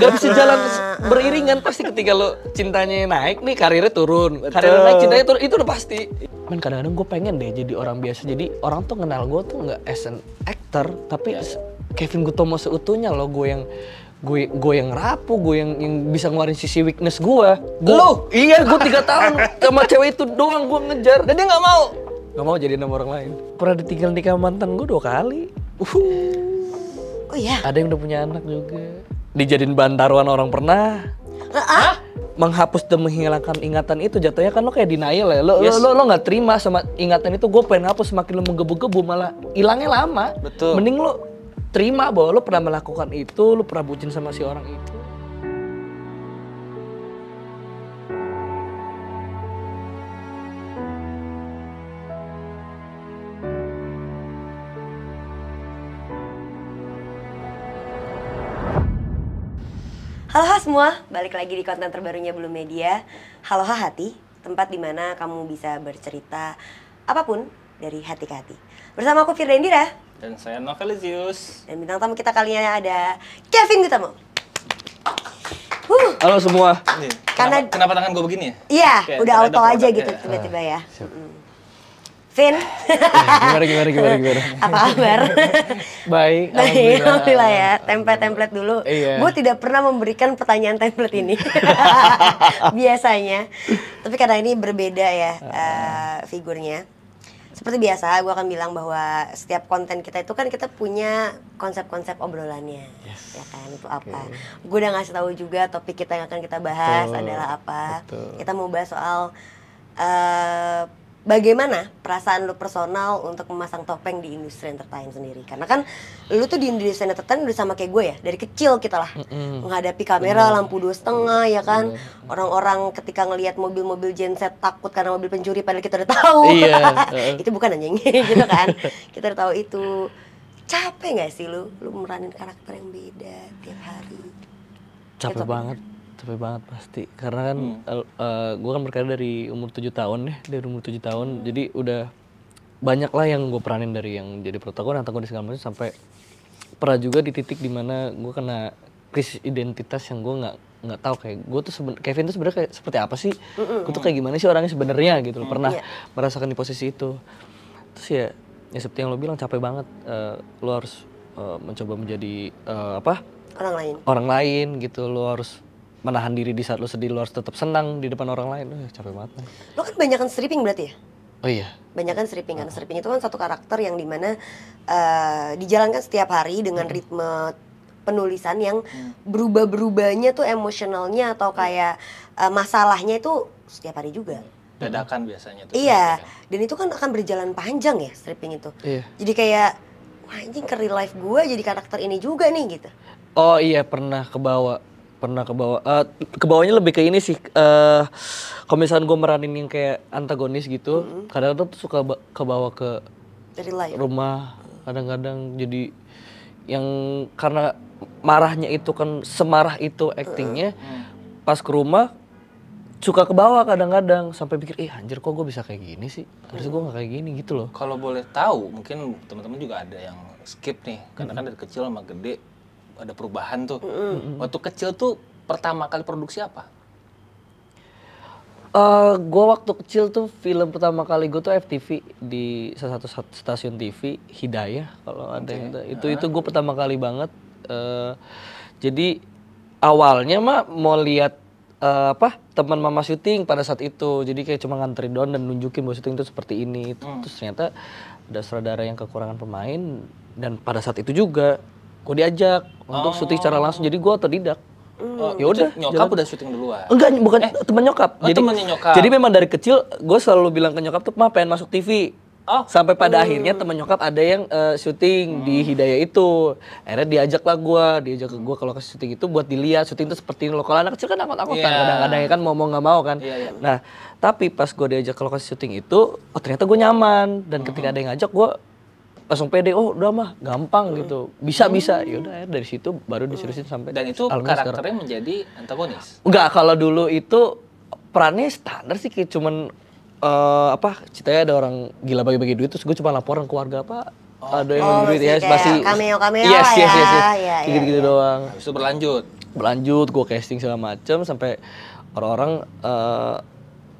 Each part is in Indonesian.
Gak bisa jalan beriringan, pasti ketika lo cintanya naik nih karirnya turun. Karirnya naik cintanya turun, itu udah pasti. Men kadang-kadang gue pengen deh jadi orang biasa. Jadi orang tuh kenal gue tuh gak as an actor, tapi Kevin Gutomo seutuhnya loh. Gue yang rapuh, gue yang bisa ngeluarin sisi weakness gue. Lo? Iya, gue 3 tahun sama cewek itu doang gue ngejar. Dan dia gak mau. Gak mau jadi nama orang lain. Pernah ditinggal nikah mantan gue 2 kali. Oh iya? Ada yang udah punya anak juga. Dijadiin bahan taruhan orang pernah. Menghapus dan menghilangkan ingatan itu jatuhnya kan lo kayak denial ya. Lo gak terima sama ingatan itu. Gue pengen hapus, semakin lo menggebu-gebu malah hilangnya lama. Betul. Mending lo terima bahwa lo pernah melakukan itu, lo pernah bucin sama si orang itu. Halo semua, balik lagi di konten terbarunya Belum Media. Halo Hati, tempat dimana kamu bisa bercerita apapun dari hati ke hati. Bersama aku Firda Indira. Dan saya Novelisius. Dan bintang tamu kita kali ini ada Kevin Gutomo. Halo semua. Karena kenapa tangan gue begini ya? Iya, Kayak udah auto aja produk gitu ya. tiba-tiba ya. Vin, Gimana? apa kabar? Baik, Alhamdulillah ya, template dulu. Iya. Gue tidak pernah memberikan pertanyaan template ini. Biasanya. Tapi karena ini berbeda ya figurnya. Seperti biasa, gue akan bilang bahwa setiap konten kita itu kan kita punya konsep-konsep obrolannya. Ya kan, itu apa. Gue udah ngasih tahu juga topik kita yang akan kita bahas adalah apa. Kita mau bahas soal bagaimana perasaan lu personal untuk memasang topeng di industri entertain sendiri. Karena kan lu tuh di industri entertain udah sama kayak gue ya. Dari kecil kita lah menghadapi kamera, lampu 2,5 ya kan. Orang-orang ketika ngelihat mobil-mobil genset takut karena mobil pencuri padahal kita udah tahu. Itu bukan anjing gitu kan. Kita udah tahu itu. Capek gak sih lu meranin karakter yang beda tiap hari? Capek banget pasti. Karena kan gue kan berkarir dari umur 7 tahun ya. Dari umur 7 tahun, jadi udah banyak lah yang gue peranin dari yang jadi protagonis, antagonis segala macam. Sampai pernah juga di titik dimana gue kena krisis identitas yang gue nggak tahu kayak gue tuh Kevin tuh sebenarnya kayak seperti apa sih? Gue tuh kayak gimana sih orangnya sebenarnya gitu loh. Pernah merasakan di posisi itu. Terus ya seperti yang lo bilang capek banget. Lo harus mencoba menjadi orang lain gitu. Lo harus menahan diri di saat lo sedih, lo harus tetap senang di depan orang lain. Capek banget. Lo kan banyakan stripping berarti ya? Oh iya. Banyakan stripping kan. Stripping itu kan satu karakter yang dimana dijalankan setiap hari dengan ritme penulisan yang berubah-berubahnya tuh emosionalnya atau kayak masalahnya itu setiap hari juga. Dadakan biasanya tuh. Iya. Dan itu kan akan berjalan panjang ya stripping itu. Iya. Jadi kayak wah anjing ke real life gue jadi karakter ini juga nih gitu. Oh iya, pernah kebawa. Kebawanya lebih ke ini sih. Kalau misalnya gue meranin yang kayak antagonis gitu, kadang-kadang tuh suka kebawa ke rumah. Kadang-kadang jadi yang karena marahnya itu kan semarah itu actingnya, pas ke rumah suka kebawa kadang-kadang sampai pikir, anjir kok gue bisa kayak gini sih? Harusnya gue nggak kayak gini gitu loh. Kalau boleh tahu, mungkin teman-teman juga ada yang skip nih, karena kan dari kecil sama gede ada perubahan tuh. Waktu kecil tuh pertama kali produksi apa? Gue waktu kecil tuh film pertama kali gue tuh FTV di salah satu stasiun TV Hidayah kalau ada yang itu gue pertama kali banget. Jadi awalnya mah mau lihat teman mama syuting pada saat itu, jadi kayak cuma nganterin doang dan nunjukin bahwa syuting itu seperti ini. Terus ternyata ada saudara yang kekurangan pemain dan pada saat itu juga gue diajak untuk syuting secara langsung, jadi gue otodidak. Ya udah, nyokap udah syuting duluan. Enggak, bukan teman nyokap. Jadi temannya nyokap. Jadi memang dari kecil gue selalu bilang ke nyokap tuh, "Ma, pengen masuk TV." Sampai pada akhirnya teman nyokap ada yang syuting di Hidayah itu. Akhirnya diajak ke gue kalau ke syuting itu buat dilihat syuting itu seperti ini loh. Kalau anak kecil kan angkot-angkotan kadang-kadang ya kan mau nggak mau kan. Nah, tapi pas gue diajak ke lokasi syuting itu, ternyata gue nyaman dan ketika ada yang ngajak gue langsung pede, udah mah gampang gitu, bisa. Yaudah dari situ baru diseriusin sampai. Dan itu karakternya menjadi antagonis? Enggak, kalau dulu itu perannya standar sih, kayak cuman ceritanya ada orang gila bagi-bagi duit, terus gue cuma laporan ke warga ada yang bagi duit ya, masih cameo yes, lah ya. gitu doang. Habis itu berlanjut. berlanjut, gue casting segala macam sampai orang-orang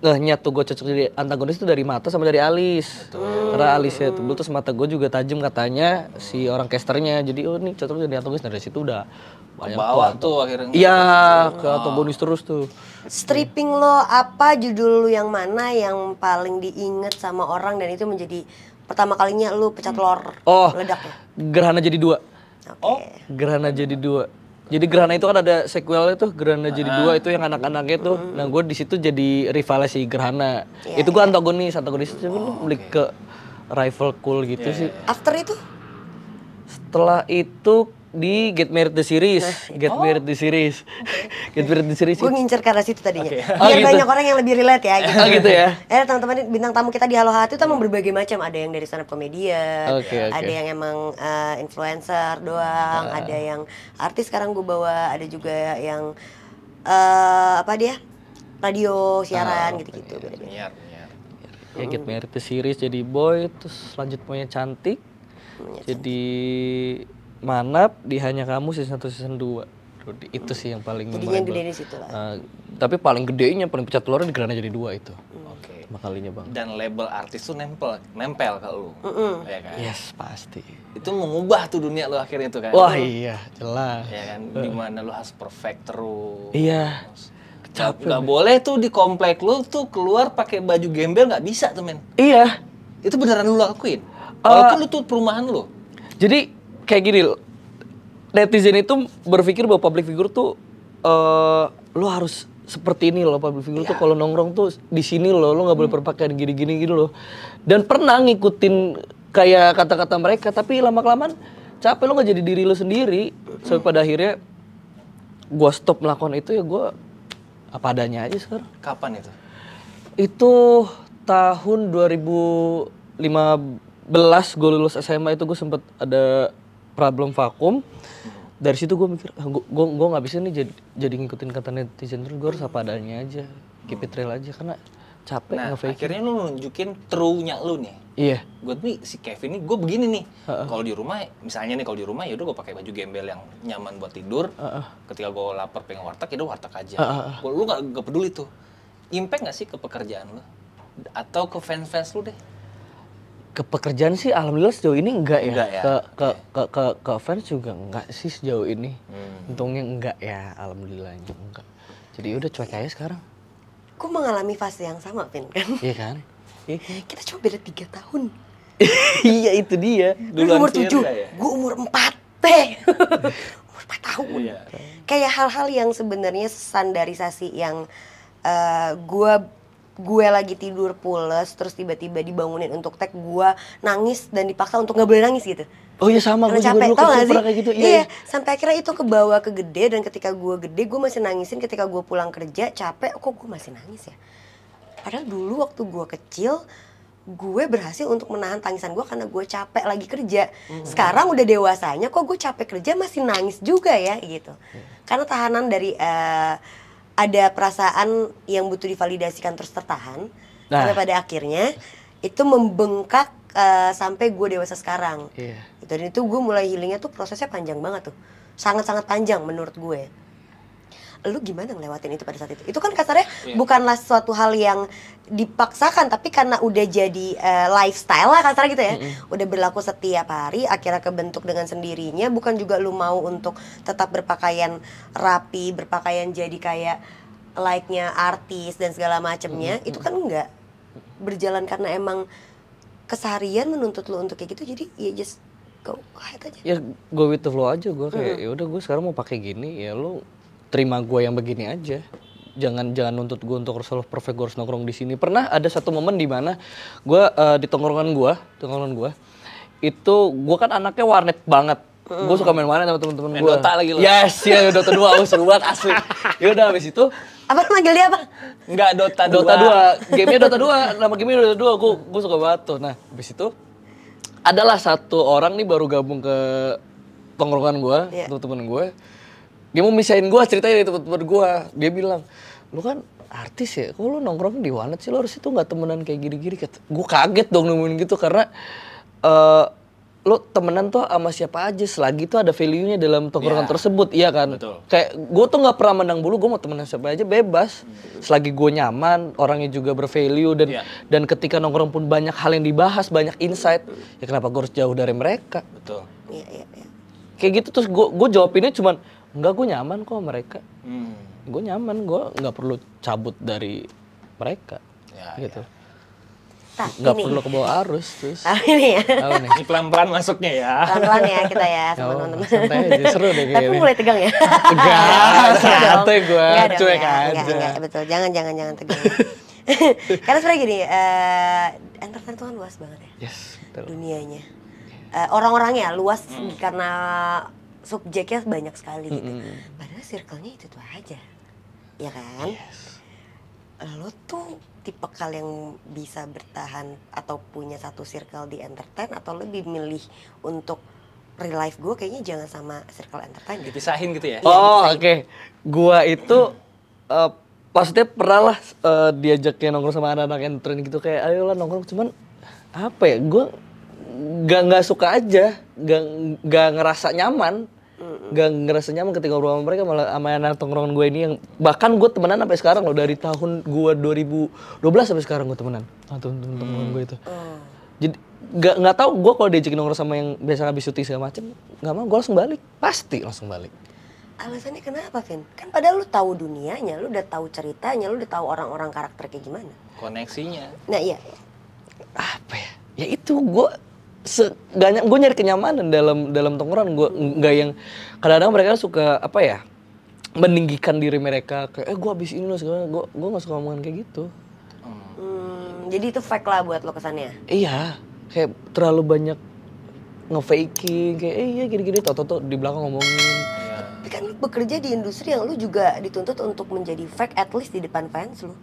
ngehnya tuh gue cocok jadi antagonis itu dari mata sama dari alis. Karena alisnya tebel terus mata gue juga tajam katanya si orang casternya. Jadi oh ini cocok jadi antagonis. Dari situ udah banyak bawa tuh akhirnya. Iya, ke antagonis terus tuh. Stripping lo apa, judul lu yang mana yang paling diinget sama orang dan itu menjadi pertama kalinya lu pecah telur meledaknya? Gerhana jadi 2. Oke. Gerhana jadi 2. Jadi Gerhana itu kan ada sequelnya tuh, Gerhana jadi 2 itu yang anak-anaknya tuh. Nah gue di situ jadi rivalnya si Gerhana. Itu gue antagonis itu lu beli ke rival cool gitu sih. After itu? Setelah itu di Get Married the Series, Get Married the Series. Get Married the Series. Gue ngincer ke arah situ tadinya. Oh, Biar gitu. banyak orang yang lebih relate ya gitu. Oh gitu ya. Teman-teman bintang tamu kita di Halo Hati itu emang berbagai macam. Ada yang dari stand up comedian, ada yang emang influencer doang, ada yang artis sekarang gue bawa, ada juga yang radio siaran gitu-gitu. Penyiar. Ya Get Married the Series jadi boy, terus lanjut punya cantik. Jadi Manap di Hanya Kamu season 1 season 2. Itu sih yang paling jadinya gede di situ lah. Tapi paling gedenya, paling pecah telurnya di Gerhana jadi 2 itu. Oke. Makalinya bang. Dan label artis tuh nempel ke lu. Ya kan? Yes pasti. Itu mengubah tuh dunia lu akhirnya tuh kan. Wah iya jelas. Ya kan, dimana lu harus perfect terus. Iya. Gak boleh tuh di komplek lu tuh keluar pakai baju gembel, nggak bisa tuh men. Iya. Itu beneran lu lakuin. Walaupun lu tuh perumahan lu. Jadi kayak gini, netizen itu berpikir bahwa public figure tuh lo harus seperti ini loh. Public figure tuh kalau nongkrong tuh di sini loh, lo nggak boleh berpakaian gini-gini gitu loh. Dan pernah ngikutin kayak kata-kata mereka, tapi lama-kelamaan capek, lo nggak jadi diri lo sendiri. Sampai pada akhirnya gue stop melakukan itu, ya gue apa adanya aja sekarang. Kapan itu? Itu tahun 2015 gue lulus SMA itu gue sempet ada problem vakum. Dari situ gue mikir, gue nggak bisa nih jadi ngikutin kata netizen terus, gue harus apa adanya aja, keep it real aja karena capek nge-fake. Akhirnya lu nunjukin true-nya lu nih. Iya. Gue nih si Kevin nih, gue begini nih. Kalau di rumah, misalnya nih kalau di rumah ya udah gue pakai baju gembel yang nyaman buat tidur. Ketika gue lapar pengen warteg, ya udah warteg aja. Lu nggak peduli tuh. Impact nggak sih ke pekerjaan lu? Atau ke fans-fans lu deh? Ke pekerjaan sih alhamdulillah sejauh ini enggak ya. Enggak ya? Ke fans juga enggak sih sejauh ini. Untungnya enggak ya, alhamdulillahnya enggak. Jadi udah cuek aja sekarang. Gue mengalami fase yang sama, Pin kan? Iya kan? Kita cuma beda 3 tahun. Iya itu dia. Lu umur 7, gue umur 4 teh. Umur 4 tahun. Kayak hal-hal yang sebenarnya standarisasi yang gue lagi tidur pules terus tiba-tiba dibangunin untuk tag, gue nangis dan dipaksa untuk nggak boleh nangis gitu. Oh iya sama, gue juga dulu kecil pernah kayak gitu. Iya, sampai akhirnya itu kebawa ke gede, dan ketika gue gede gue masih nangisin ketika gue pulang kerja capek, kok gue masih nangis ya. Padahal dulu waktu gue kecil gue berhasil untuk menahan tangisan gue karena gue capek lagi kerja. Sekarang udah dewasanya kok gue capek kerja masih nangis juga ya gitu. Karena tahanan dari ada perasaan yang butuh divalidasikan terus tertahan. Sampai pada akhirnya itu membengkak sampai gue dewasa sekarang. Dan itu gue mulai healingnya tuh prosesnya panjang banget tuh. Sangat-sangat panjang menurut gue. Lu gimana ngelewatin itu pada saat itu? Itu kan kasarnya bukanlah suatu hal yang dipaksakan, tapi karena udah jadi lifestyle lah kasarnya gitu ya. Udah berlaku setiap hari, akhirnya kebentuk dengan sendirinya. Bukan juga lu mau untuk tetap berpakaian rapi, berpakaian jadi kayak like-nya artis dan segala macemnya. Itu kan enggak berjalan karena emang keseharian menuntut lu untuk kayak gitu. Jadi ya just go ahead aja. Ya go with the flow aja gue kayak ya udah gue sekarang mau pakai gini, ya lu terima gue yang begini aja. Jangan nuntut gue untuk harus selalu perfect, gue harus nongkrong di sini. Pernah ada satu momen di mana gue di tongkrongan gue itu gue kan anaknya warnet banget. Gue suka main warnet sama temen-temen gue. Dota lagi lo. Yes, ya Dota 2, seru banget asli. Ya udah habis itu apa manggil dia apa? Enggak, Dota 2. Dota 2. Gamenya Dota 2, nama gamenya Dota 2. Gue suka banget tuh. Nah, habis itu adalah satu orang nih baru gabung ke tongkrongan gue, temen-temen gue. Dia mau misahin gue ceritanya dari temen-temen gue. Dia bilang, lu kan artis ya, kok lu nongkrong di warnet sih, lu harus itu gak temenan kayak gini-gini. Gue kaget dong nemuin gitu karena lo temenan tuh sama siapa aja selagi tuh ada value-nya dalam tongkrongan Iya. tersebut, iya kan? Betul. Kayak gue tuh nggak pernah mandang bulu, gue mau temenan siapa aja bebas, selagi gue nyaman, orangnya juga bervalue dan Iya. dan ketika nongkrong pun banyak hal yang dibahas, banyak insight, ya kenapa gue harus jauh dari mereka? Betul. Iya. Kayak gitu terus gue jawabinnya cuman enggak, gue nyaman kok mereka, Hmm. gue nyaman, gue nggak perlu cabut dari mereka, Ya, gitu. Tapi Nggak nih, perlu ke bawah arus terus. ini ya. Apa nih? Ini pelan-pelan masuknya ya. Pelan-pelan ya kita ya sama Oh, teman-teman. santai aja, seru deh Tapi kayaknya. mulai tegang ya. Enggak, santai gue, Enggak dong, cuek enggak, aja. enggak, betul. Jangan tegang. Karena sebenarnya gini, entertain itu kan luas banget ya Yes, betul. dunianya. Orang-orangnya luas karena subjeknya banyak sekali gitu. Padahal circle-nya itu aja. Ya kan? Lo tuh tipe yang bisa bertahan atau punya satu circle di entertain, atau lebih milih untuk real life gue kayaknya jangan sama circle entertain gitu. Dipisahin gitu ya. Oh, oke. Gua itu maksudnya pernah lah diajakin nongkrong sama anak-anak entertain gitu, kayak ayolah nongkrong, cuman apa ya? Gua nggak suka aja, nggak ngerasa nyaman. Gak ngerasa nyaman ketika ngobrol sama mereka, malah sama anak tongkrongan gue ini yang bahkan gue temenan sampai sekarang loh, dari tahun gue 2012 sampai sekarang gue temenan sama temen-temen gue itu. Jadi nggak tahu, gue kalau diajakin nongkrong sama yang biasa habis syuting segala macem, nggak mau, gue langsung balik, pasti langsung balik. Alasannya kenapa, Vin? Kan padahal lu tahu dunianya, lu udah tahu ceritanya, lu udah tahu orang-orang karakter kayak gimana. Koneksinya. Nah iya. Apa ya? Ya itu gue gue nyari kenyamanan dalam tongkrongan. Gue nggak yang kadang-kadang mereka suka apa ya, meninggikan diri mereka kayak gue abis ini loh segala. Gue nggak suka omongan kayak gitu. Jadi itu fake lah buat lo kesannya. Iya, kayak terlalu banyak nge-faking kayak iya gini-gini, tau di belakang ngomongin. Tapi kan lu bekerja di industri yang lu juga dituntut untuk menjadi fake at least di depan fans lu.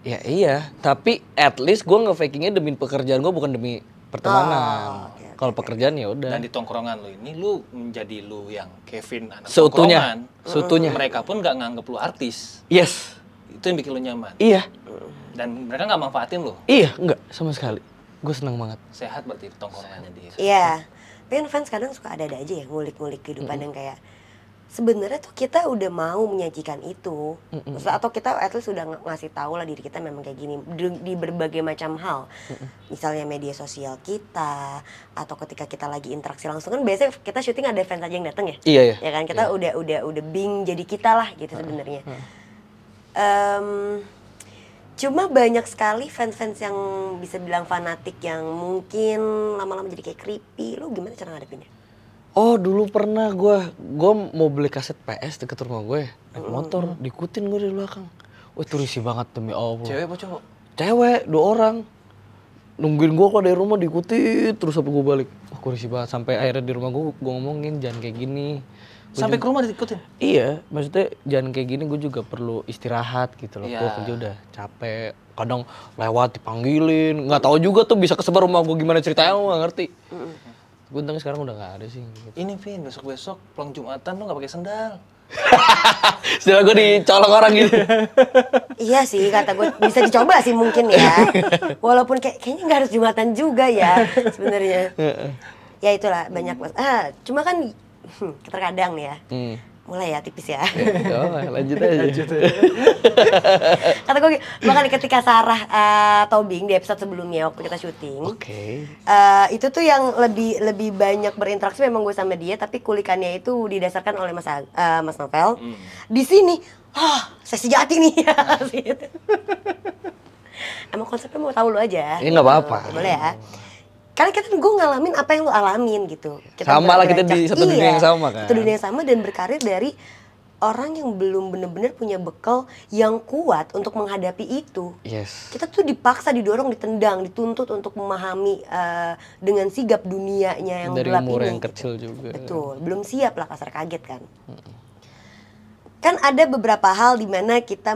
Ya iya, tapi at least gue nge-fakingnya demi pekerjaan gue, bukan demi pertemanan. oke. Kalau pekerjaan ya udah. Dan di tongkrongan lu ini lu menjadi lu yang Kevin anak Seutuhnya, tongkrongan. seutuhnya. Mereka pun nggak nganggep lu artis. Yes, Itu yang bikin lu nyaman. iya, Dan mereka nggak manfaatin lu. iya, enggak sama sekali. Gue senang banget. Sehat berarti tongkrongannya dia. Iya. Tapi kan fans kadang suka ada-ada aja ya ngulik-ngulik kehidupan yang kayak sebenarnya tuh kita udah mau menyajikan itu. Atau kita at least udah ngasih tahu lah diri kita memang kayak gini di berbagai macam hal. Misalnya media sosial kita, atau ketika kita lagi interaksi langsung, kan biasanya kita syuting ada fans aja yang datang ya. Iya ya. Ya kan kita udah bing jadi kita lah gitu sebenarnya. Cuma banyak sekali fans-fans yang bisa bilang fanatik yang mungkin lama-lama jadi kayak creepy. Lu gimana cara ngadepinnya? Oh dulu pernah gue mau beli kaset PS deket rumah gue, naik motor, diikutin gue dari belakang. Wah itu risih banget demi Allah. Cewek apa cowok? Cewek, 2 orang. Nungguin gue kok dari rumah, diikutin terus sampai gue balik. Wah gue risih banget, sampai akhirnya di rumah gue ngomongin jangan kayak gini. Sampai ke rumah diikutin? Iya, maksudnya jangan kayak gini, gue juga perlu istirahat gitu loh. Iya. Gue kerja udah capek, kadang lewat dipanggilin, nggak tahu juga tuh bisa kesebar rumah gue gimana ceritanya, gue nggak ngerti. Gue untungnya sekarang udah nggak ada sih. Gitu. Ini Vin, besok-besok pulang Jumatan lu nggak pakai sendal. Setelah gue dicolok orang gitu. Iya sih, kata gue bisa dicoba sih mungkin ya. Walaupun kayaknya nggak harus Jumatan juga ya sebenarnya. Ya itulah banyak. Cuma kan terkadang nih ya. Mulai ya tipis ya. Oh, lanjut aja. Kata gue bahkan ketika Sarah Tobing di episode sebelumnya waktu kita syuting. Oke. Itu tuh yang lebih banyak berinteraksi memang gue sama dia, tapi kulikannya itu didasarkan oleh Mas Novel. Di sini, saya sejati nih. Emang konsepnya mau tahu lu aja. Ya nggak apa-apa. Boleh ya. Karena kita gue ngalamin apa yang lu alamin gitu. Sama lah, kita di satu dunia yang sama kan. Satu dunia yang sama dan berkarir dari orang yang belum benar-benar punya bekal yang kuat untuk menghadapi itu. Yes. Kita tuh dipaksa, didorong, ditendang, dituntut untuk memahami dengan sigap dunianya yang Dari gelap umur ini. yang kecil juga. Betul, belum siap lah, kasar kaget kan. Kan ada beberapa hal di mana kita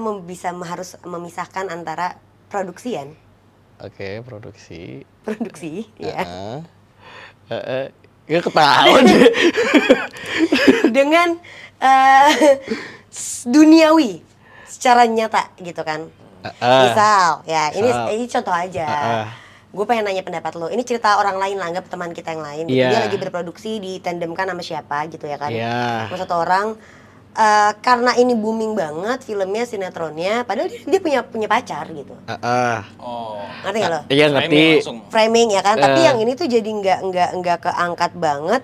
harus memisahkan antara produksian. Oke, produksi. Ya. Ya ketawa deh. Dengan duniawi secara nyata gitu kan. Misal, ya ini contoh aja. gue pengen nanya pendapat lo. Ini cerita orang lain lah, anggap teman kita yang lain. Gitu. Dia lagi berproduksi ditandemkan sama siapa gitu ya kan? Sama satu orang. Karena ini booming banget filmnya, sinetronnya, padahal dia punya pacar gitu. Ngerti nggak lo? Iya ngerti. Framing ya kan. Tapi yang ini tuh jadi nggak keangkat banget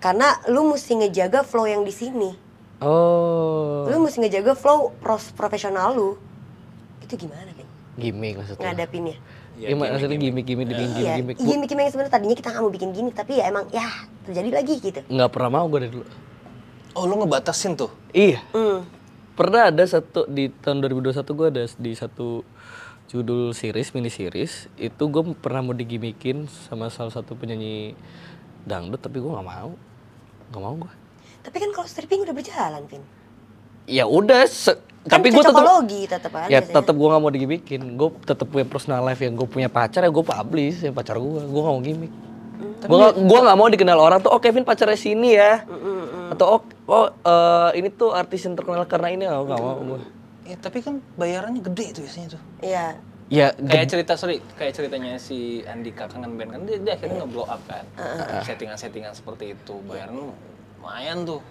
karena lu mesti ngejaga flow yang di sini. Lu mesti ngejaga flow profesional lu. Itu gimana kan? Gimmick maksudnya. Ngadapinnya. Iya, maksudnya gimmick Gimmick yang sebenarnya tadinya kita nggak mau bikin gimmick, tapi ya emang ya terjadi lagi gitu. Nggak pernah mau gue dari dulu. Oh, lu ngebatasin tuh? Iya. Pernah ada satu di tahun 2021 gue ada di satu judul mini series itu gue pernah mau digimikin sama salah satu penyanyi dangdut tapi gue nggak mau gue. Tapi kan kalau stripping udah berjalan, Vin. Ya udah, Kan tapi gue tetap ya tetap gue nggak mau digimikin. Gue tetap punya personal life yang gue punya pacar ya gue publish yang pacar gue nggak mau gimmick. Gue nggak mau dikenal orang tuh, oh Kevin pacarnya sini ya, atau ini tuh artis yang terkenal karena ini, nggak mau gue. Ya tapi kan bayarannya gede tuh biasanya tuh. Iya. Ya kayak ceritanya si Andika Kangen Band kan dia akhirnya nge-blow up kan. Settingan-settingan seperti itu bayaran lumayan tuh.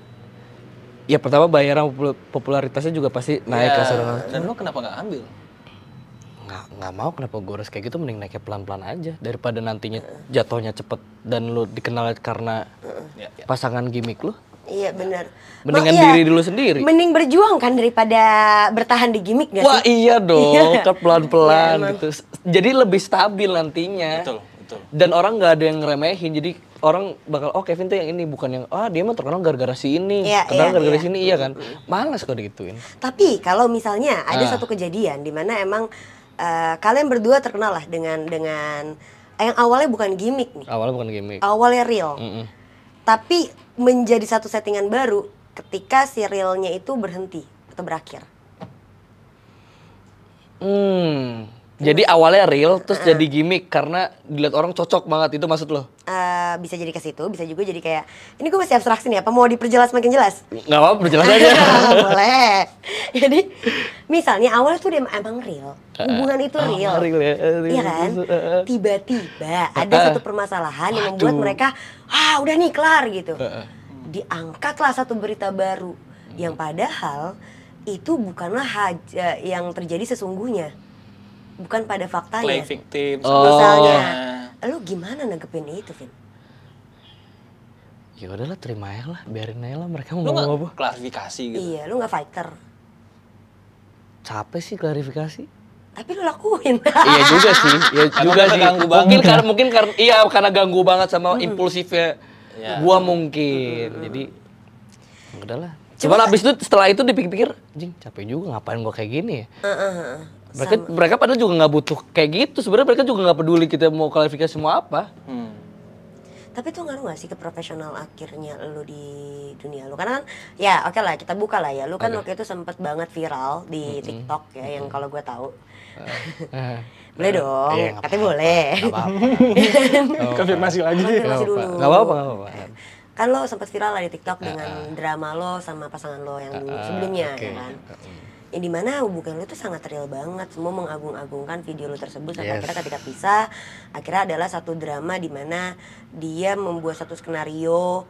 Ya pertama bayaran popularitasnya juga pasti naik lah. Dan lu kenapa nggak ambil? Nggak mau, kenapa gue harus kayak gitu, mending naiknya pelan-pelan aja daripada nantinya jatuhnya cepet dan lu dikenal karena pasangan gimmick lu. Iya benar. Mendingan diri dulu sendiri. Mending berjuang kan daripada bertahan di gimmick gak sih? Wah iya dong, kan pelan-pelan gitu. Jadi lebih stabil nantinya. Betul. Dan orang nggak ada yang ngeremehin, jadi orang bakal Kevin tuh yang ini, bukan yang dia mah terkenal gara-gara si ini, gara-gara si ini, iya kan. Malas kalau digituin. Tapi kalau misalnya ada satu kejadian di mana emang kalian berdua terkenal lah dengan yang awalnya bukan gimmick nih. Awalnya bukan gimmick. Awalnya real. Tapi menjadi satu settingan baru ketika si realnya itu berhenti atau berakhir. Jadi awalnya real terus jadi gimmick karena dilihat orang cocok banget, itu maksud lo? Bisa jadi ke situ, bisa juga jadi kayak ini gue masih abstraksi nih, apa mau diperjelas makin jelas? Nggak apa-apa, perjelas aja. Boleh. Jadi misalnya awalnya tuh dia emang real, hubungan itu real, iya kan? Tiba-tiba ada satu permasalahan yang membuat mereka udah nih kelar gitu. Diangkatlah satu berita baru yang padahal itu bukanlah yang terjadi sesungguhnya. Bukan pada faktanya. Play victim. Misalnya, lu gimana nanggepin itu, Vin? Ya udahlah, terima aja lah, biarin aja lah mereka mau ngomong apa. Klarifikasi gitu. Iya, lu nggak fighter. Capek sih klarifikasi. Tapi lu lakuin. Iya juga sih, ya juga sih. Mungkin karena ganggu banget sama impulsifnya gua mungkin. Jadi udahlah. Cuma abis itu setelah itu dipikir-pikir, anjing capek juga ngapain gua kayak gini ya. Mereka padahal juga nggak butuh kayak gitu. Sebenarnya mereka juga nggak peduli kita mau klarifikasi mau apa. Tapi itu ngaruh nggak sih ke profesional akhirnya lu di dunia lu? Karena kan ya oke lah kita buka lah ya. Lu kan waktu itu sempet banget viral di TikTok ya yang kalau gue tahu. Boleh dong, katanya boleh. Konfirmasi lagi. Konfirmasi dulu. Nggak apa-apa. Kan lo sempet viral lah di TikTok dengan drama lo sama pasangan lo yang dulu sebelumnya ya kan. Yang dimana hubungan lu tuh sangat real banget, semua mengagung-agungkan video lu tersebut sampai akhirnya ketika pisah, akhirnya adalah satu drama di mana dia membuat satu skenario,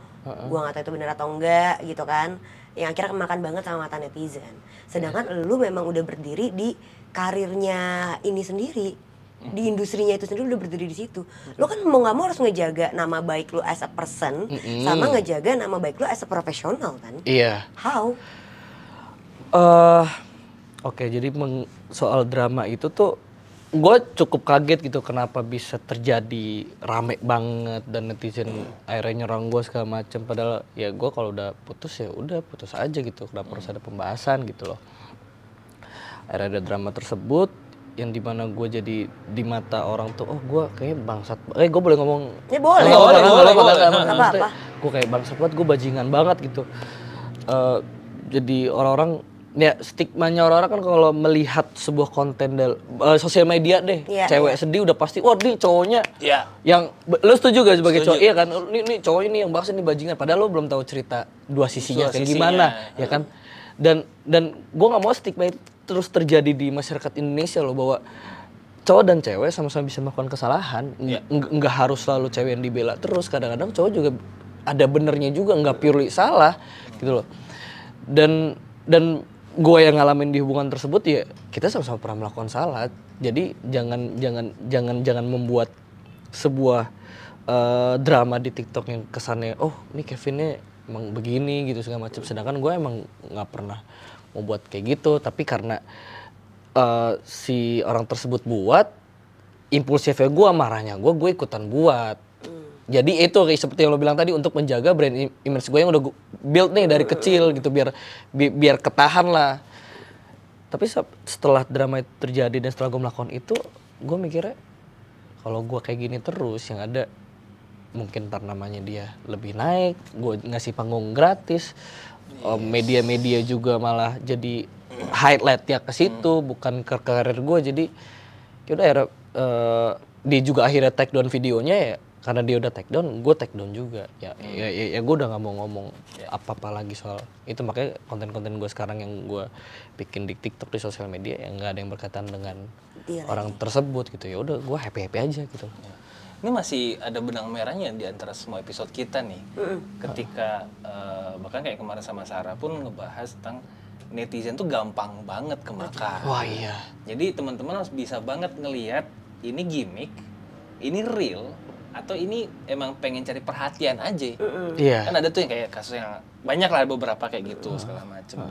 gua nggak tahu itu benar atau enggak gitu kan, yang akhirnya kemakan banget sama mata netizen. Sedangkan lu memang udah berdiri di karirnya ini sendiri, di industrinya itu sendiri udah berdiri di situ. Lu kan mau nggak mau harus ngejaga nama baik lu as a person, sama ngejaga nama baik lu as a profesional kan? Iya. How? Oke, jadi soal drama itu tuh gue cukup kaget gitu kenapa bisa terjadi rame banget dan netizen akhirnya nyerang gue segala macem, padahal ya gue kalau udah putus ya udah putus aja gitu, kenapa harus ada pembahasan gitu loh. Akhirnya ada drama tersebut yang dimana gue jadi di mata orang tuh gue kayak bangsat, gue boleh ngomong? Ya boleh. Apa-apa. Gue kayak bangsat banget, gue bajingan banget gitu. Jadi orang-orang ya stigmanya orang-orang kan kalau melihat sebuah konten sosial media deh, cewek sedih udah pasti wah nih cowoknya yang lu setuju gak sebagai cowok? Iya kan, ini cowok ini yang bahasa ini bajingan, padahal lu belum tahu cerita dua sisinya kayak gimana ya kan. Dan gue nggak mau stigma itu terus terjadi di masyarakat Indonesia loh, bahwa cowok dan cewek sama-sama bisa melakukan kesalahan. Nggak harus selalu cewek yang dibela terus. Kadang-kadang cowok juga ada benernya juga, nggak purely salah gitu loh. Dan gue yang ngalamin di hubungan tersebut ya kita sama-sama pernah melakukan salah. Jadi jangan membuat sebuah drama di TikTok yang kesannya oh ini Kevinnya emang begini gitu segala macam. Sedangkan gue emang nggak pernah mau buat kayak gitu. Tapi karena si orang tersebut buat, impulsifnya gue, marahnya gue ikutan buat. Jadi itu kayak seperti yang lo bilang tadi, untuk menjaga brand image gue yang udah gue build nih dari kecil gitu, biar ketahan lah. Tapi setelah drama itu terjadi dan setelah gue melakukan itu, gue mikirnya kalau gue kayak gini terus yang ada mungkin ntar namanya dia lebih naik, gue ngasih panggung gratis, media-media juga malah jadi highlight ya ke situ, bukan ke karir gue. Jadi yaudah akhirnya dia juga akhirnya take down videonya ya, karena dia udah take down, gue take down juga. Ya gue udah nggak mau ngomong apa-apa lagi soal itu. Makanya konten-konten gue sekarang yang gue bikin di TikTok, di sosial media yang nggak ada yang berkaitan dengan orang tersebut gitu. Ya udah gue happy aja gitu. Ini masih ada benang merahnya di antara semua episode kita nih. Ketika bahkan kayak kemarin sama Sarah pun ngebahas tentang netizen tuh gampang banget kemakan. Wah iya. Jadi teman-teman harus bisa banget ngelihat ini gimmick, ini real, atau ini emang pengen cari perhatian aja. Iya. Kan ada tuh yang kayak kasus yang banyak lah, beberapa kayak gitu segala macem.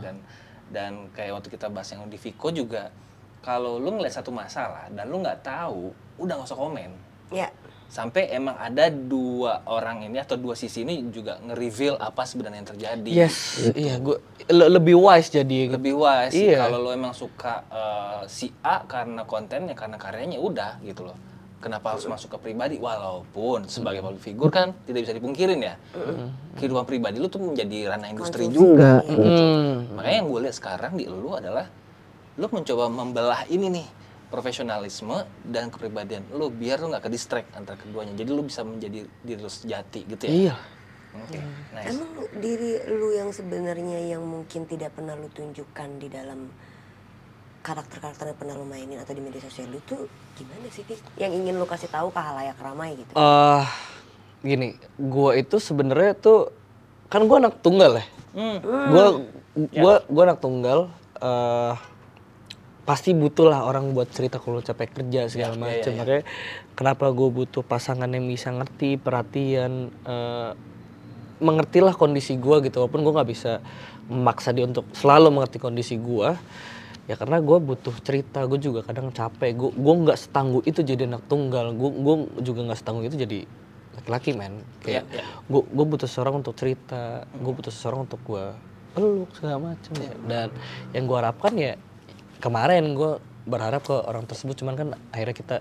Dan kayak waktu kita bahas yang di Viko juga, kalau lu ngeliat satu masalah dan lu nggak tahu, udah nggak usah komen. Iya. Sampai emang ada dua orang ini atau dua sisi ini juga nge-reveal apa sebenarnya yang terjadi. Yes, iya, gue lebih wise jadi. Lebih wise. Iya. Kalau lo emang suka si A karena kontennya, karena karyanya, udah gitu loh. Kenapa harus masuk ke pribadi? Walaupun sebagai public figure kan tidak bisa dipungkirin ya. Kehidupan pribadi lu tuh menjadi ranah industri juga. Makanya yang gue lihat sekarang di lu adalah lu mencoba membelah ini nih, profesionalisme dan kepribadian lu, biar lu nggak ke distract antara keduanya. Jadi lu bisa menjadi diri lu sejati gitu ya. Iya. Okay, nice. Emang diri lu yang sebenarnya yang mungkin tidak pernah lu tunjukkan di dalam karakter-karakter yang pernah lu mainin atau di media sosial lu tuh gimana sih, Tik? Yang ingin lu kasih tahu ke halayak ramai gitu? Gini, gue itu sebenarnya tuh kan gue anak tunggal ya. Gue anak tunggal. Pasti butuh lah orang buat cerita kalau capek kerja segala macam. Makanya kenapa gue butuh pasangan yang bisa ngerti, perhatian, mengertilah kondisi gue gitu. Walaupun gue nggak bisa memaksa dia untuk selalu mengerti kondisi gue. Ya karena gue butuh cerita, gue juga kadang capek. Gue nggak setangguh itu jadi anak tunggal. Gue juga nggak setangguh itu jadi laki-laki, men. Kayak gue butuh seseorang untuk cerita, gue butuh seseorang untuk gue peluk segala macam. Dan yang gue harapkan ya, kemarin gue berharap ke orang tersebut, cuman kan akhirnya kita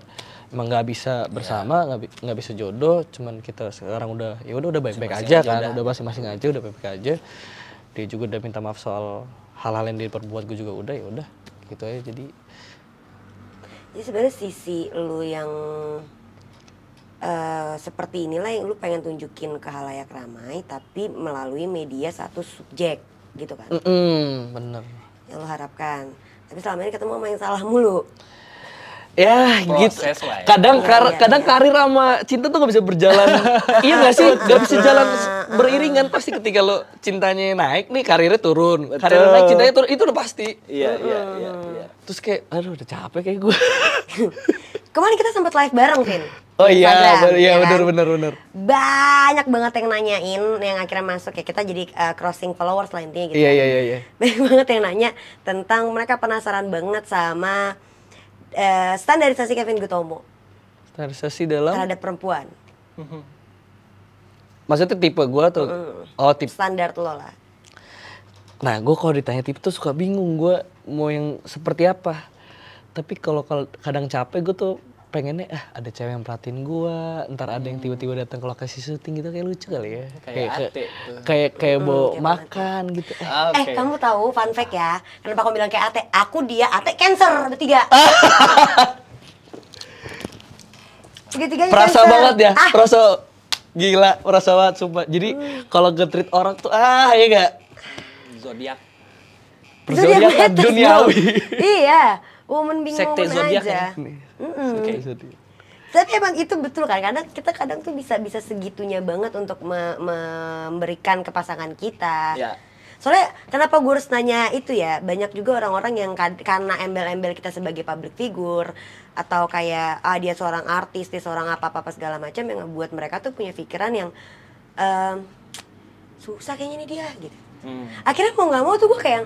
emang nggak bisa bersama, nggak bisa jodoh, cuman kita sekarang udah baik-baik aja kan, udah masing-masing aja, udah baik-baik aja. Dia juga udah minta maaf soal hal-hal yang diperbuat gue juga udah, ya udah gitu aja. Jadi sebenarnya sisi lu yang seperti inilah yang lu pengen tunjukin ke halayak ramai, tapi melalui media satu subjek gitu kan? Bener. Yang lu harapkan. Tapi selama ini ketemu sama yang salah mulu. Ya gitu. Ya. Kadang karir sama cinta tuh gak bisa berjalan. Iya gak sih? Gak bisa jalan beriringan. Pasti ketika lo cintanya naik nih, karirnya turun. Karirnya naik, cintanya turun. Itu udah pasti. Iya. Terus kayak, aduh udah capek kayak gue. Kemarin kita sempat live bareng, Vin. Oh iya, ya bener. Banyak banget yang nanyain, yang akhirnya masuk ya, kita jadi crossing followers lah intinya gitu. Iya. Banyak banget yang nanya tentang, mereka penasaran banget sama standarisasi Kevin Gutomo. Standarisasi dalam? Terhadap perempuan. Maksudnya tipe gue tuh? Oh tipe. Standar lo lah. Nah gue kalau ditanya tipe tuh suka bingung, gue mau yang seperti apa. Tapi kalau kadang capek gue tuh pengennya ada cewek yang perhatiin gue, ntar ada yang tiba-tiba datang ke lokasi syuting gitu, kayak lucu kali ya. Kayak bawa makan gitu. Kamu tahu fun fact ya, kenapa aku bilang kayak Ate? Aku, dia, Ate, Cancer bertiga. Tiga-tiganya Perasa Cancer. banget ya, gila, perasa banget sumpah. Jadi kalau nge-treat orang tuh ya gak? Zodiak. Zodiak kan duniawi. Iya, woman being Sekte woman zodiak aja. ya? Oke. Tapi emang itu betul kan, kadang tuh bisa segitunya banget untuk memberikan ke pasangan kita. Ya. Soalnya kenapa gue harus nanya itu ya, banyak juga orang-orang yang karena embel-embel kita sebagai public figure atau kayak dia seorang artis, dia seorang apa-apa segala macam, yang ngebuat mereka tuh punya pikiran yang susah kayaknya nih dia gitu. Akhirnya mau nggak mau tuh gue kayak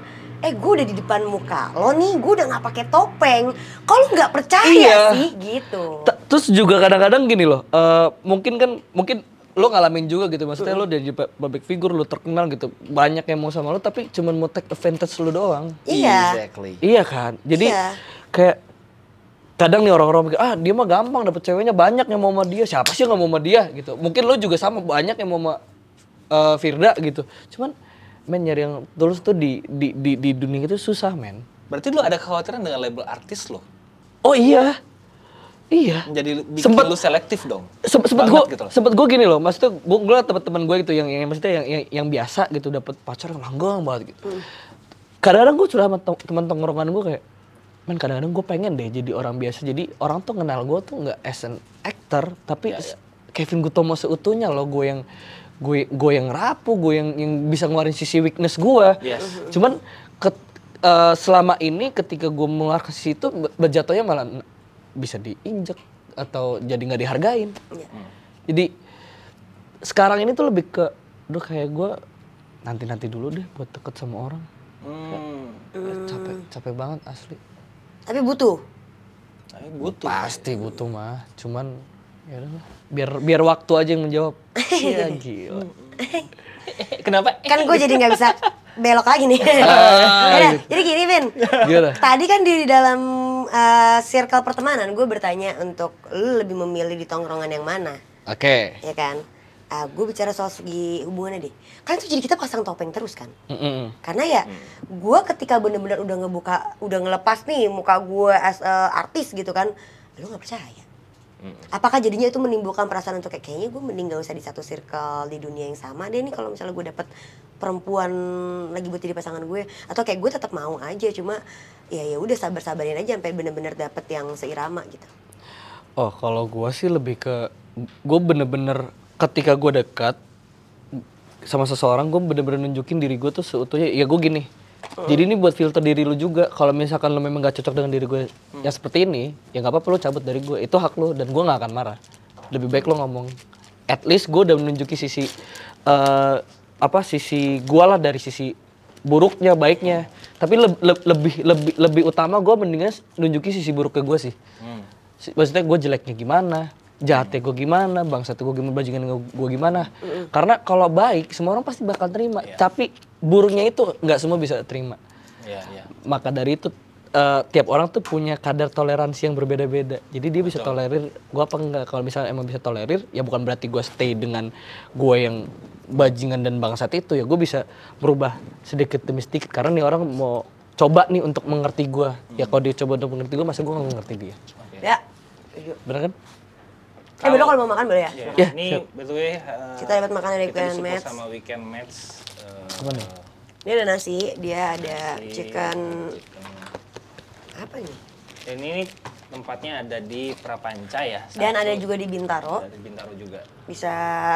gue udah di depan muka lo nih, gue udah nggak pakai topeng, kalau nggak percaya sih gitu. Terus juga kadang-kadang gini loh, mungkin lo ngalamin juga gitu, maksudnya lo jadi public figure, lo terkenal gitu, banyak yang mau sama lo tapi cuman mau take advantage lo doang. Iya. Exactly. Iya kan, jadi kayak kadang nih orang-orang mikir, dia mah gampang dapet ceweknya, banyak yang mau sama dia, siapa sih yang gak mau sama dia gitu. Mungkin lo juga sama, banyak yang mau sama Firda gitu, cuman nyari yang tulus tuh di dunia itu susah, men. Berarti lu ada kekhawatiran dengan label artis lo? Oh iya. Jadi bikin lu selektif dong. Sempet gue gini loh, maksudnya gue teman-teman gue gitu yang maksudnya yang biasa gitu dapat pacar yang langgeng banget gitu. Kadang-kadang gue curhat sama teman tongkrongan gue kayak, men kadang-kadang gue pengen deh jadi orang biasa. Jadi orang tuh kenal gue tuh nggak as an actor, tapi Kevin Gutomo seutuhnya loh, gue yang rapuh, gue yang bisa ngeluarin sisi weakness gue. Cuman selama ini ketika gue mengeluarkan sisi itu, berjatuhnya malah bisa diinjek atau jadi nggak dihargain. Jadi sekarang ini tuh lebih ke, kayak gue nanti dulu deh buat deket sama orang. Capek banget asli. Tapi butuh. Pasti butuh mah. Cuman ya udahlah, biar waktu aja yang menjawab. Iya gila. Kenapa? Kan gue jadi nggak bisa belok lagi nih. Jadi gini, Vin. Tadi kan di dalam circle pertemanan gue bertanya untuk lu lebih memilih di tongkrongan yang mana. Oke. Ya kan? Gue bicara soal segi hubungannya deh. Kan itu jadi kita pasang topeng terus kan. Karena ya gue ketika bener-bener udah ngelepas nih muka gue as artis gitu kan, lu nggak percaya. Apakah jadinya itu menimbulkan perasaan untuk kayaknya gue mending gak usah di satu circle di dunia yang sama deh nih kalau misalnya gue dapet perempuan lagi buat jadi pasangan gue, atau kayak gue tetap mau aja, cuma ya udah sabarin aja sampai bener-bener dapet yang seirama gitu. Oh kalau gue sih lebih ke, gue bener-bener ketika gue dekat sama seseorang, gue bener-bener nunjukin diri gue tuh seutuhnya. Ya gue gini, jadi ini buat filter diri lu juga. Kalau misalkan lu memang gak cocok dengan diri gue yang seperti ini, ya gak apa-apa lu cabut dari gue, itu hak lu dan gue gak akan marah. Lebih baik lu ngomong, at least gue udah menunjuki sisi sisi gue lah, dari sisi buruknya, baiknya. Tapi lebih utama gue mendingan nunjuki sisi buruknya gue sih. Maksudnya gue jeleknya gimana, jahatnya gue gimana, bangsatnya gue gimana, bajingan gue gimana. Karena kalau baik semua orang pasti bakal terima, tapi buruknya itu nggak semua bisa terima. Maka dari itu tiap orang tuh punya kadar toleransi yang berbeda-beda. Jadi dia bisa tolerir gue apa enggak. Kalau misalnya emang bisa tolerir, ya bukan berarti gue stay dengan gue yang bajingan dan bangsat itu. Ya gue bisa berubah sedikit demi sedikit karena nih orang mau coba nih untuk mengerti gue. Ya kalau dia coba untuk mengerti gue, masa gue nggak mengerti dia. Ya. Bener kan? Bener kalau mau makan boleh ya? Ya, ini betul kita dapat makanan dari Weekend Match. Sama Weekend Match. Apa nih? Ini ada nasi, dia ada chicken. Apa ini? Ini tempatnya ada di Prapanca ya. Dan ada juga di Bintaro. Ada di Bintaro juga. Bisa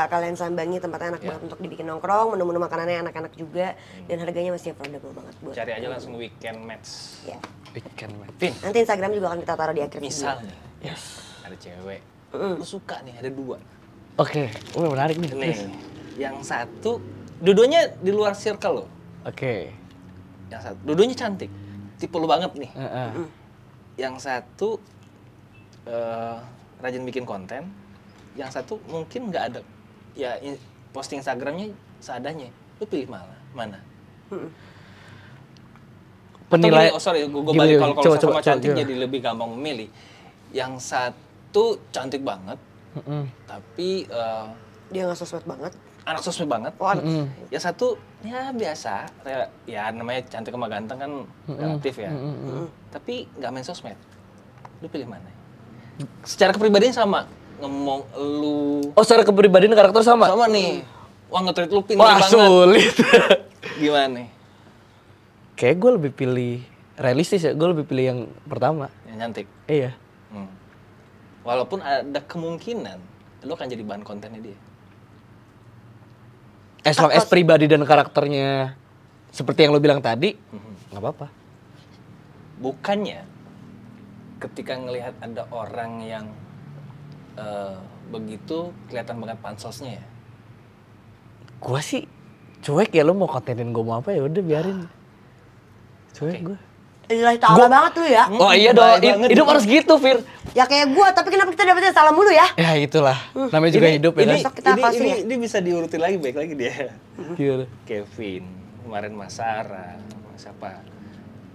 kalian sambangi, tempatnya enak banget untuk dibikin nongkrong, menu-menu makanannya anak-anak juga, dan harganya masih affordable banget buat. Cari aja langsung Weekend Match. Ya. Weekend Match. Nanti Instagram juga akan kita taruh di akhir video. Misalnya, ada cewek, lu suka nih, ada dua. Oke, menarik nih. Nih, yang satu, dua-duanya di luar circle lo. Oke. Yang satu, dua-duanya cantik, tipe lu banget nih. Yang satu rajin bikin konten, yang satu mungkin nggak ada, ya posting Instagramnya seadanya. Lu pilih mana? Penilai. Gue balik kalau sama cantik jadi lebih gampang memilih. Yang satu cantik banget, tapi dia nggak sosmed banget. Anak sosmed banget. Yang satu ya biasa, ya namanya cantik sama ganteng kan relatif ya. Tapi nggak main sosmed. Lu pilih mana? Secara kepribadian sama, ngomong lu. Oh, secara kepribadian karakter sama? Sama nih. Wah, nge-tweet lu pintar banget. Wah, sulit. Gimana nih? Kayak gue lebih pilih realistis ya, gue lebih pilih yang pertama. Yang cantik? Iya. Walaupun ada kemungkinan lo akan jadi bahan kontennya dia. As long as pribadi dan karakternya seperti yang lo bilang tadi, nggak apa-apa. Bukannya ketika ngelihat ada orang yang begitu kelihatan banget pansosnya ya. Gua sih cuek ya, lo mau kontenin gue mau apa ya udah biarin. Cuek gue. Ilahi ta'ala banget lu ya. Oh iya dong, hidup harus gitu, Fir. Ya kayak gua, tapi kenapa kita dapetnya salah mulu ya? Ya itulah, namanya juga hidup ya kan. Besok kita closing ya? Ini bisa diurutin lagi, baik lagi dia. Gimana? Kevin, kemarin Mas Sarah, siapa?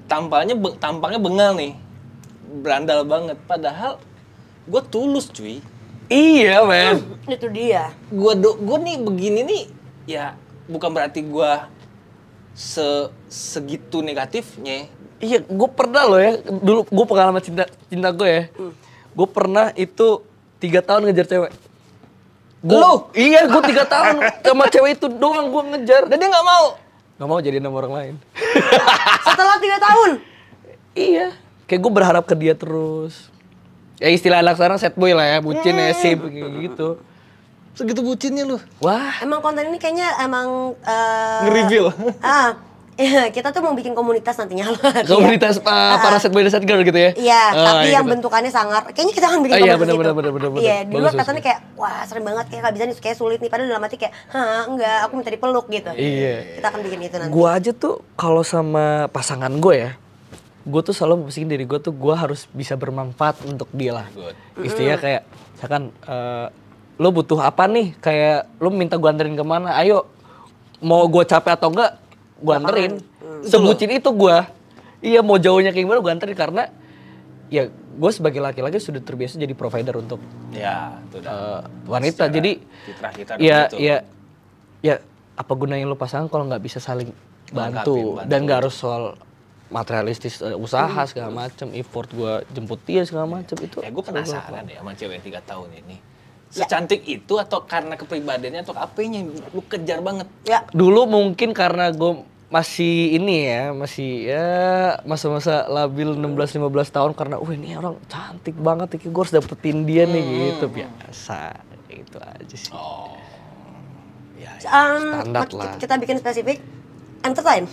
Tampangnya bengal nih, berandal banget. Padahal gue tulus cuy. Iya men. Itu dia. Gue nih begini nih, ya bukan berarti gue segitu negatifnya. Iya, gue pernah loh ya, dulu gue pengalaman cinta gue ya. Gue pernah itu 3 tahun ngejar cewek. Lu? Iya, gue 3 tahun sama cewek itu doang gue ngejar. Dan dia nggak mau. Gak mau jadi sama orang lain. Setelah 3 tahun? Iya, kayak gue berharap ke dia terus. Ya istilah anak sekarang sad boy lah ya, bucin ya, sip, gitu. Segitu bucinnya lu. Wah, Emang konten ini kayaknya emang Nge-reveal. Kita tuh mau bikin komunitas nantinya. komunitas para sad boy dan sad girl gitu ya? Iya, tapi iya yang gitu. bentukannya sangar. Kayaknya kita akan bikin Iya, komunitas itu. bener. Iya, di luar Bagus, katanya kayak, wah sering banget kayak gak bisa nih, kayak sulit nih. Padahal dalam hati kayak, enggak, aku minta dipeluk gitu. Iya. Kita akan bikin itu nanti. Gue aja tuh kalau sama pasangan gue ya, gue tuh selalu memposikin diri gue tuh gue harus bisa bermanfaat untuk dia lah. Istilahnya kayak, misalkan lo butuh apa nih, kayak lo minta gue anterin kemana, ayo mau gue capek atau enggak, gue anterin. Sebutin itu gue, iya mau jauhnya kayak gimana gue anterin karena ya gue sebagai laki-laki sudah terbiasa jadi provider untuk itu wanita. Jadi fitrah kita ya apa gunanya lo pasangan kalau nggak bisa saling bantu dan nggak harus soal materialistis, usaha segala macem, effort gue jemput dia segala macem itu. Ya gue penasaran deh sama cewek 3 tahun ini. Secantik itu atau karena kepribadiannya atau apanya yang lu kejar banget? Ya. Dulu mungkin karena gue masih ini ya, masih ya masa-masa labil 16-15 tahun karena ini orang cantik banget, gue harus dapetin dia nih gitu, biasa itu aja sih. Oh, ya. Standar lah. Kita bikin spesifik, entertain.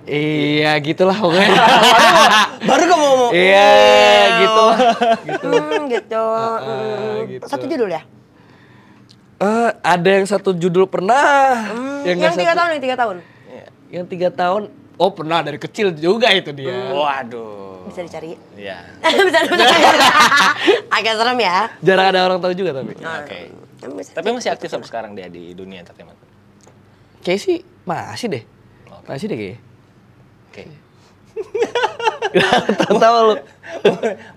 Iya gitulah pokoknya. Baru gak mau. Iya gitu. Gitu. Gitu. Satu judul ya? Ada yang satu judul pernah. Yang 3 tahun, yang 3 tahun. Yang 3 tahun, oh pernah dari kecil juga itu dia. Waduh. Bisa dicari. Iya. Bisa. Agak serem ya. Jarang ada orang tahu juga tapi. Oke. Tapi masih aktif sampai sekarang dia di dunia entertainment. Kayak sih masih deh. Masih deh kayaknya. Oke. Tahu lu.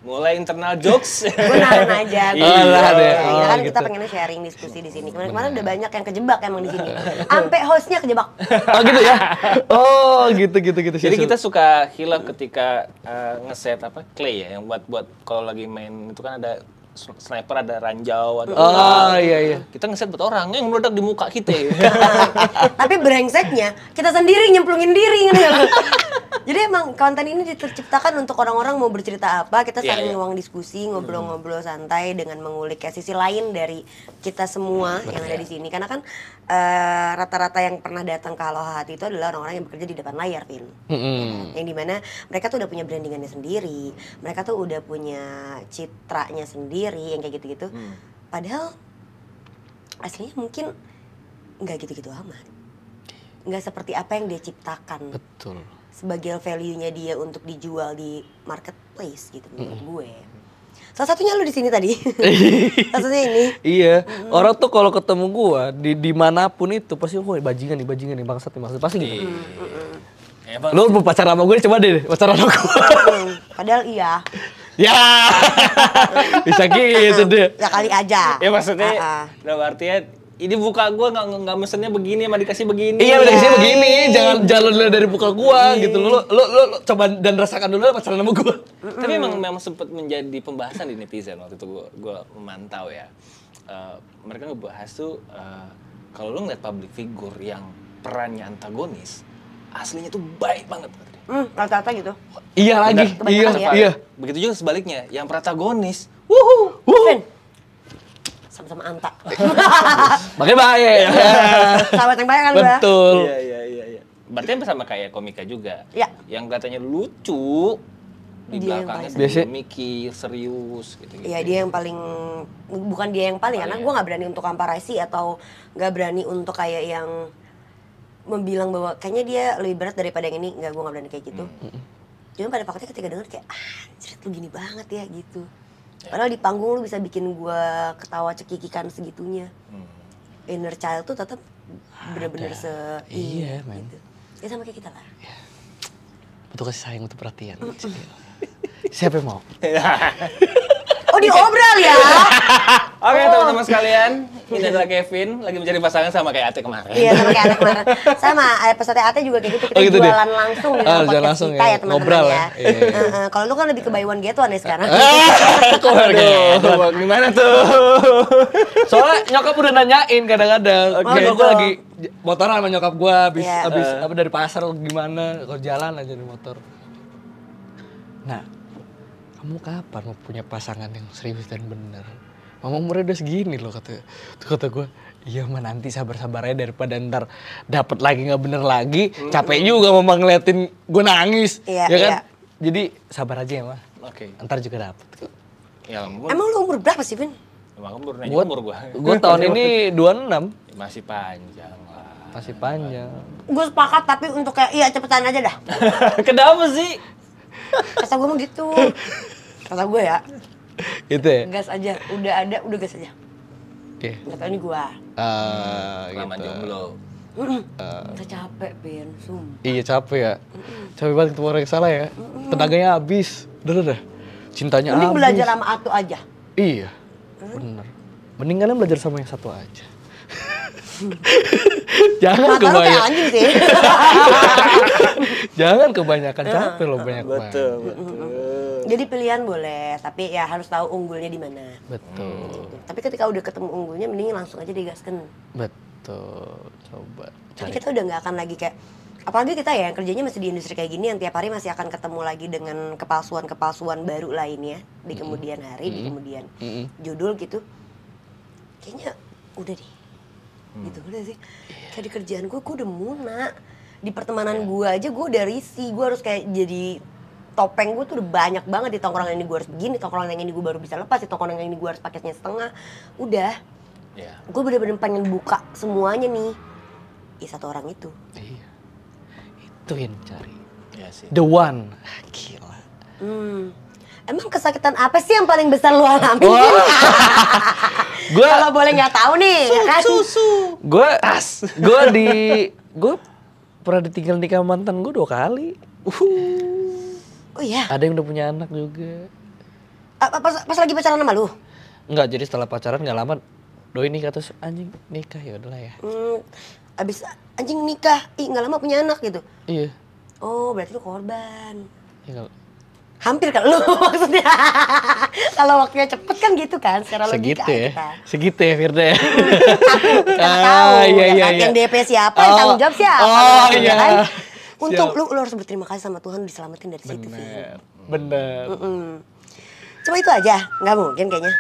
Mulai internal jokes. Gue nahan aja. Kan gitu. kita pengennya sharing diskusi di sini. Kemarin udah banyak yang kejebak emang di sini. Sampai hostnya kejebak. Oh gitu ya. Oh gitu. Jadi kita suka hilaf ketika ngeset Clay ya, yang buat kalau lagi main itu kan ada sniper, ada ranjau, ada iya. Kita ngeset buat orang yang meledak di muka kita. Tapi brengseknya kita sendiri nyemplungin diri gitu. Jadi emang konten ini diciptakan untuk orang-orang mau bercerita apa, kita saling ruang diskusi, ngobrol-ngobrol santai dengan mengulik ya sisi lain dari kita semua yang ada di sini. Karena kan rata-rata yang pernah datang ke Halo Hati itu adalah orang-orang yang bekerja di depan layar, Vin. Yang dimana mereka tuh udah punya brandingannya sendiri, mereka tuh udah punya citranya sendiri yang kayak gitu-gitu. Padahal aslinya mungkin nggak gitu-gitu amat, nggak seperti apa yang dia ciptakan. Betul. Sebagai value-nya dia untuk dijual di marketplace gitu menurut gue. Salah satunya lu di sini tadi. Salah satunya ini. Iya. Orang tuh kalau ketemu gua di manapun itu pasti bajingan nih bangsat nih pasti gitu. Lu mau pacaran sama gue coba deh pacaran sama gue. Padahal iya. Ya. Bisa gitu deh. Ya kali aja. Ya maksudnya dalam artian ini buka gua nggak mesennya begini, sama dikasih begini. Iya, dikasih begini, jangan lu dari buka gua gitu. Lu coba dan rasakan dulu pacaran sama gua. Tapi memang sempat menjadi pembahasan di netizen waktu itu gua memantau ya. Mereka ngebahas tuh kalau lu ngeliat public figure yang perannya antagonis, aslinya tuh baik banget. Rata-rata gitu. Iya lagi. Iya. Begitu juga sebaliknya, yang protagonis Vin, sama-sama Anta. Makanya baik. Sahabat yang baik kan gua. Betul. Iya. Berarti sama kayak komika juga. Iya. Yang katanya lucu, di Dia yang belakangnya paling dia mikir serius gitu. Iya, dia yang paling, bukan dia yang paling, karena gue nggak berani untuk komparasi atau nggak berani untuk kayak yang membilang bahwa kayaknya dia lebih berat daripada yang ini. Nggak, gue nggak berani kayak gitu. Cuma pada faktanya ketika denger kayak, anjir lu gini banget ya gitu. Padahal di panggung lu bisa bikin gue ketawa cekikikan segitunya. Inner child tuh tetap bener-bener Iya, men. gitu. Ya sama kayak kita lah. Butuh kasih sayang, butuh perhatian. Siapa yang mau? Oh, diobrol ya? Oke, teman-teman sekalian, ini adalah Kevin lagi mencari pasangan sama kayak Ate kemarin. Iya, sama kayak Ate kemarin. Sama, peserta Ate juga kayak gitu, kita gitu jualan langsung di jualan podcast langsung kita ya, ya teman-teman ngobrol ya. ya. Iya. Kalau lu kan lebih ke buy one get one ya sekarang. Aduh, gimana tuh? Soalnya nyokap udah nanyain kadang-kadang. Oke. Gue lagi motoran sama nyokap gue Iya. habis apa dari pasar gimana, kalau jalan aja di motor. Nah, kamu kapan mau punya pasangan yang serius dan bener? Mama umurnya udah segini loh kata gue. Iya mah nanti sabar-sabar aja daripada ntar dapet lagi nggak bener lagi, capek juga mama ngeliatin gue nangis, Iya, ya kan? iya. Jadi sabar aja ya mah. Oke. Ntar juga dapet kok. Ya ampun. Emang lu umur berapa sih, Vin? Emang umur nanya umur gua. Gue tahun ini 26, Masih panjang lah. masih panjang. Gue sepakat, tapi untuk kayak, iya cepetan aja dah. Kenapa sih? Kata gue mah gitu. Kata gue ya, Gitu ya? gas aja. Udah ada, udah gas aja. Oke. Kata ini gue. Kelamaan Gitu. jomblo. Udah capek, Vin. Iya capek ya. Capek banget ketemu orang yang salah ya. Tenaganya habis. Udah. Cintanya Mending habis. belajar sama Atu aja. Iya. Bener. Mending kalian belajar sama yang satu aja. Jangan Mata lu kayak kebanyakan. anjing sih. Jangan kebanyakan, capek loh banyak banget. Jadi pilihan boleh, tapi ya harus tahu unggulnya di mana. Betul. Tapi ketika udah ketemu unggulnya, mending langsung aja digaskan. Betul. Coba Tapi cari. kita udah nggak akan lagi kayak, apalagi kita ya yang kerjanya masih di industri kayak gini, yang tiap hari masih akan ketemu lagi dengan kepalsuan-kepalsuan baru lainnya di kemudian hari, di kemudian judul gitu. Kayaknya udah deh, gitu udah sih. Kayak di kerjaan gue udah muna. Di pertemanan gue aja gue udah risih, gue harus kayak jadi topeng gue tuh udah banyak banget. Di tongkrongan ini gue harus begini, tongkrongan yang ini gue baru bisa lepas, di tongkrongan yang ini gue harus paketnya setengah. Udah, gue bener-bener pengen buka semuanya nih. Satu orang itu. Iya. Itu yang cari. Iya sih. The one. Gila. Emang kesakitan apa sih yang paling besar lu alami? Gua Kalau boleh nggak tahu nih, ya kan? Gue pernah ditinggal nikah mantan gue 2 kali. Oh iya. Ada yang udah punya anak juga. Pas lagi pacaran sama lu? Enggak, jadi setelah pacaran nggak lama doi nikah terus anjing nikah ya udahlah ya. Abis anjing nikah, nggak lama punya anak gitu. Iya. Oh, berarti lu korban. Ya, kalau- Hampir kan lu maksudnya. Kalau waktunya cepet kan gitu kan, secara logika segitu ya. kita. Segitu ya Firda ya. Kita nggak tahu, iya, ya iya, kan? iya. Yang DP siapa, yang tanggung jawab siapa. Oh, ya iya. kan? Untung Siap. lu harus berterima kasih sama Tuhan diselamatin dari situ. Vin. Bener. Cuma itu aja, nggak mungkin kayaknya.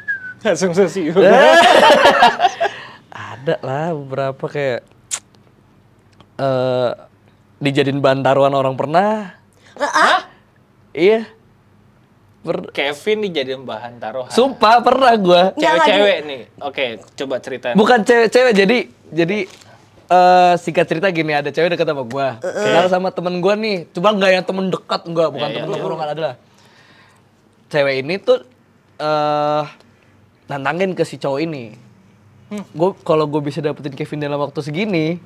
Langsung sesi. Ada lah beberapa kayak dijadiin bahan taruhan orang pernah. Hah? Iya. Kevin dijadiin bahan taruhan. Sumpah pernah gua. Cewek-cewek nih. Oke, coba ceritain. Bukan cewek-cewek, jadi singkat cerita gini, ada cewek dekat sama gua. Kenal sama temen gua nih, cuma nggak yang temen dekat, enggak, bukan temen tongkrongan adalah. Cewek ini tuh nantangin ke si cowok ini. Kalau gue bisa dapetin Kevin dalam waktu segini,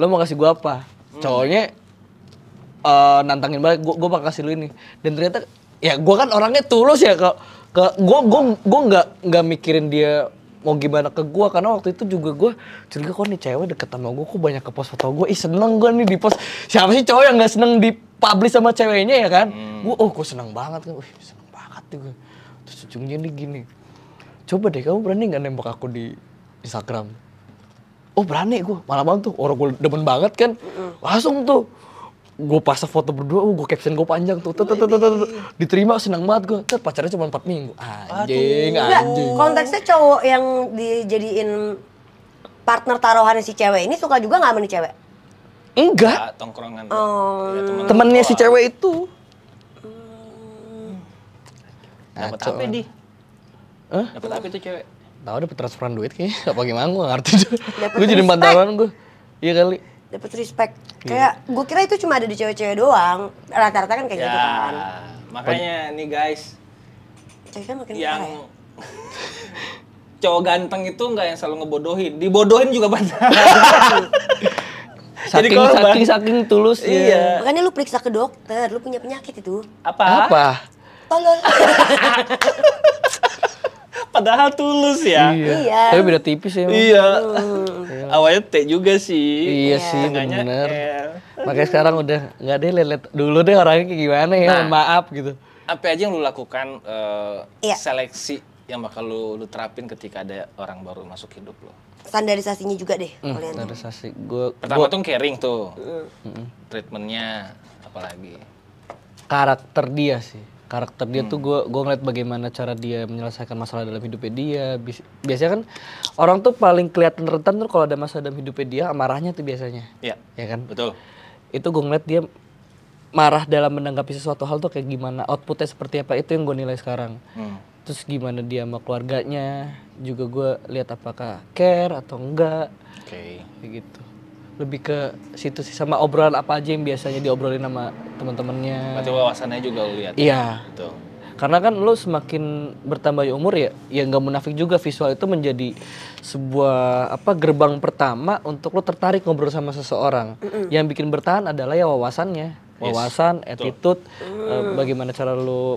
lo mau kasih gua apa? Cowoknya nantangin banget, gue bakal kasih lu ini. Dan ternyata ya gue kan orangnya tulus ya, gue nggak mikirin dia mau gimana ke gue, karena waktu itu juga gue curiga kok nih cewek deket sama gue, kok banyak ke post foto gue, seneng gue nih di post. Siapa sih cowok yang nggak seneng di publish sama ceweknya ya kan? Gue seneng banget kan, seneng banget nih gue. Terus ujungnya nih gini, coba deh kamu berani nggak nembak aku di Instagram? Oh berani gue, malah banget tuh, orang gue demen banget kan, langsung tuh gue pasang foto berdua, gue caption gue panjang tuh, diterima senang banget gue. Pacarnya cuma 4 minggu, anjing. Konteksnya cowok yang dijadiin partner taruhannya si cewek ini suka juga nggak sama nih cewek? Enggak. Tongkrongan. Temennya si cewek itu. Dapat apa di? Dapat apa itu cewek? Tahu dapat transferan duit kayaknya. Apa gimana gue ngerti tuh. Gue jadi bantalan gue. Iya kali. Dapat respect. Kayak gue kira itu cuma ada di cewek-cewek doang. Rata-rata kan kayak gitu kan. Makanya nih guys, Cewek kan makin yang parah ya. cowok ganteng itu nggak yang selalu ngebodohin, dibodohin juga banyak. Saking tulus ya. Iya. Makanya lu periksa ke dokter, lu punya penyakit itu. Apa? Tolol. Padahal tulus ya. Iya. Tapi beda tipis ya. Iya. Awalnya T juga sih. Iya sih, Tengahnya bener. L. Makanya sekarang udah nggak deh lelet dulu deh orangnya kayak gimana ya, Nah. mohon maaf gitu. Apa aja yang lu lakukan Iya. seleksi yang bakal lu terapin ketika ada orang baru masuk hidup lo? Standarisasinya juga deh kalian. Standarisasi gue Pertama tuh caring tuh. Treatmentnya apalagi? karakter dia sih. Karakter dia tuh gue ngeliat bagaimana cara dia menyelesaikan masalah dalam hidupnya dia. Biasanya kan orang tuh paling kelihatan rentan tuh kalau ada masalah dalam hidupnya dia, amarahnya tuh biasanya. Iya. Ya kan? Betul. Itu gue ngeliat dia marah dalam menanggapi sesuatu hal tuh kayak gimana, outputnya seperti apa, itu yang gue nilai sekarang. Terus gimana dia sama keluarganya, juga gue lihat apakah care atau enggak. Oke. Kayak gitu. Lebih ke situ sih, sama obrolan apa aja yang biasanya diobrolin sama teman-temannya. Berarti wawasannya juga lu lihat. Iya. Betul. Karena kan lo semakin bertambah umur ya nggak munafik juga, visual itu menjadi sebuah gerbang pertama untuk lo tertarik ngobrol sama seseorang. Yang bikin bertahan adalah ya wawasannya, wawasan, attitude, bagaimana cara lo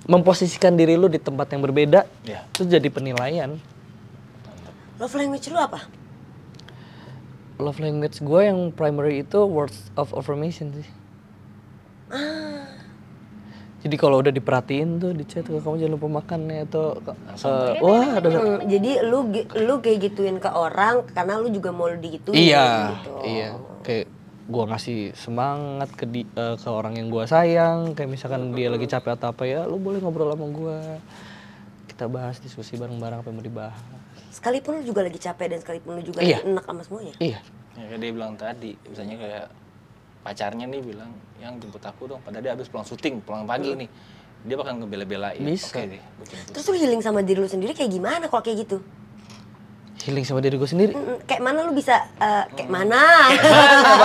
memposisikan diri lo di tempat yang berbeda, itu jadi penilaian. Love language lu apa? Love language gue yang primary itu words of affirmation sih. Jadi kalau udah diperhatiin tuh di chat, kamu jangan lupa makan ya, atau wah ada. Jadi lu kayak gituin ke orang karena lu juga mau digituin. Iya, gitu. iya. Kayak gua ngasih semangat ke orang yang gua sayang. Kayak misalkan dia lagi capek atau apa ya, lu boleh ngobrol sama gua. Kita bahas, diskusi bareng-bareng apa yang mau dibahas. Sekalipun lu juga lagi capek dan sekalipun lu juga Iya. lagi enak sama semuanya. Iya. Ya, kayak dia bilang tadi, misalnya kayak pacarnya nih bilang, yang jemput aku dong, padahal dia habis pulang syuting, pulang pagi nih. Dia bakal ngebela-belain. Bisa. Oke deh, gua jemput. Terus lu healing sama diri lu sendiri kayak gimana kalau kayak gitu? Healing sama diri gua sendiri. Kayak mana lu bisa, kayak mana?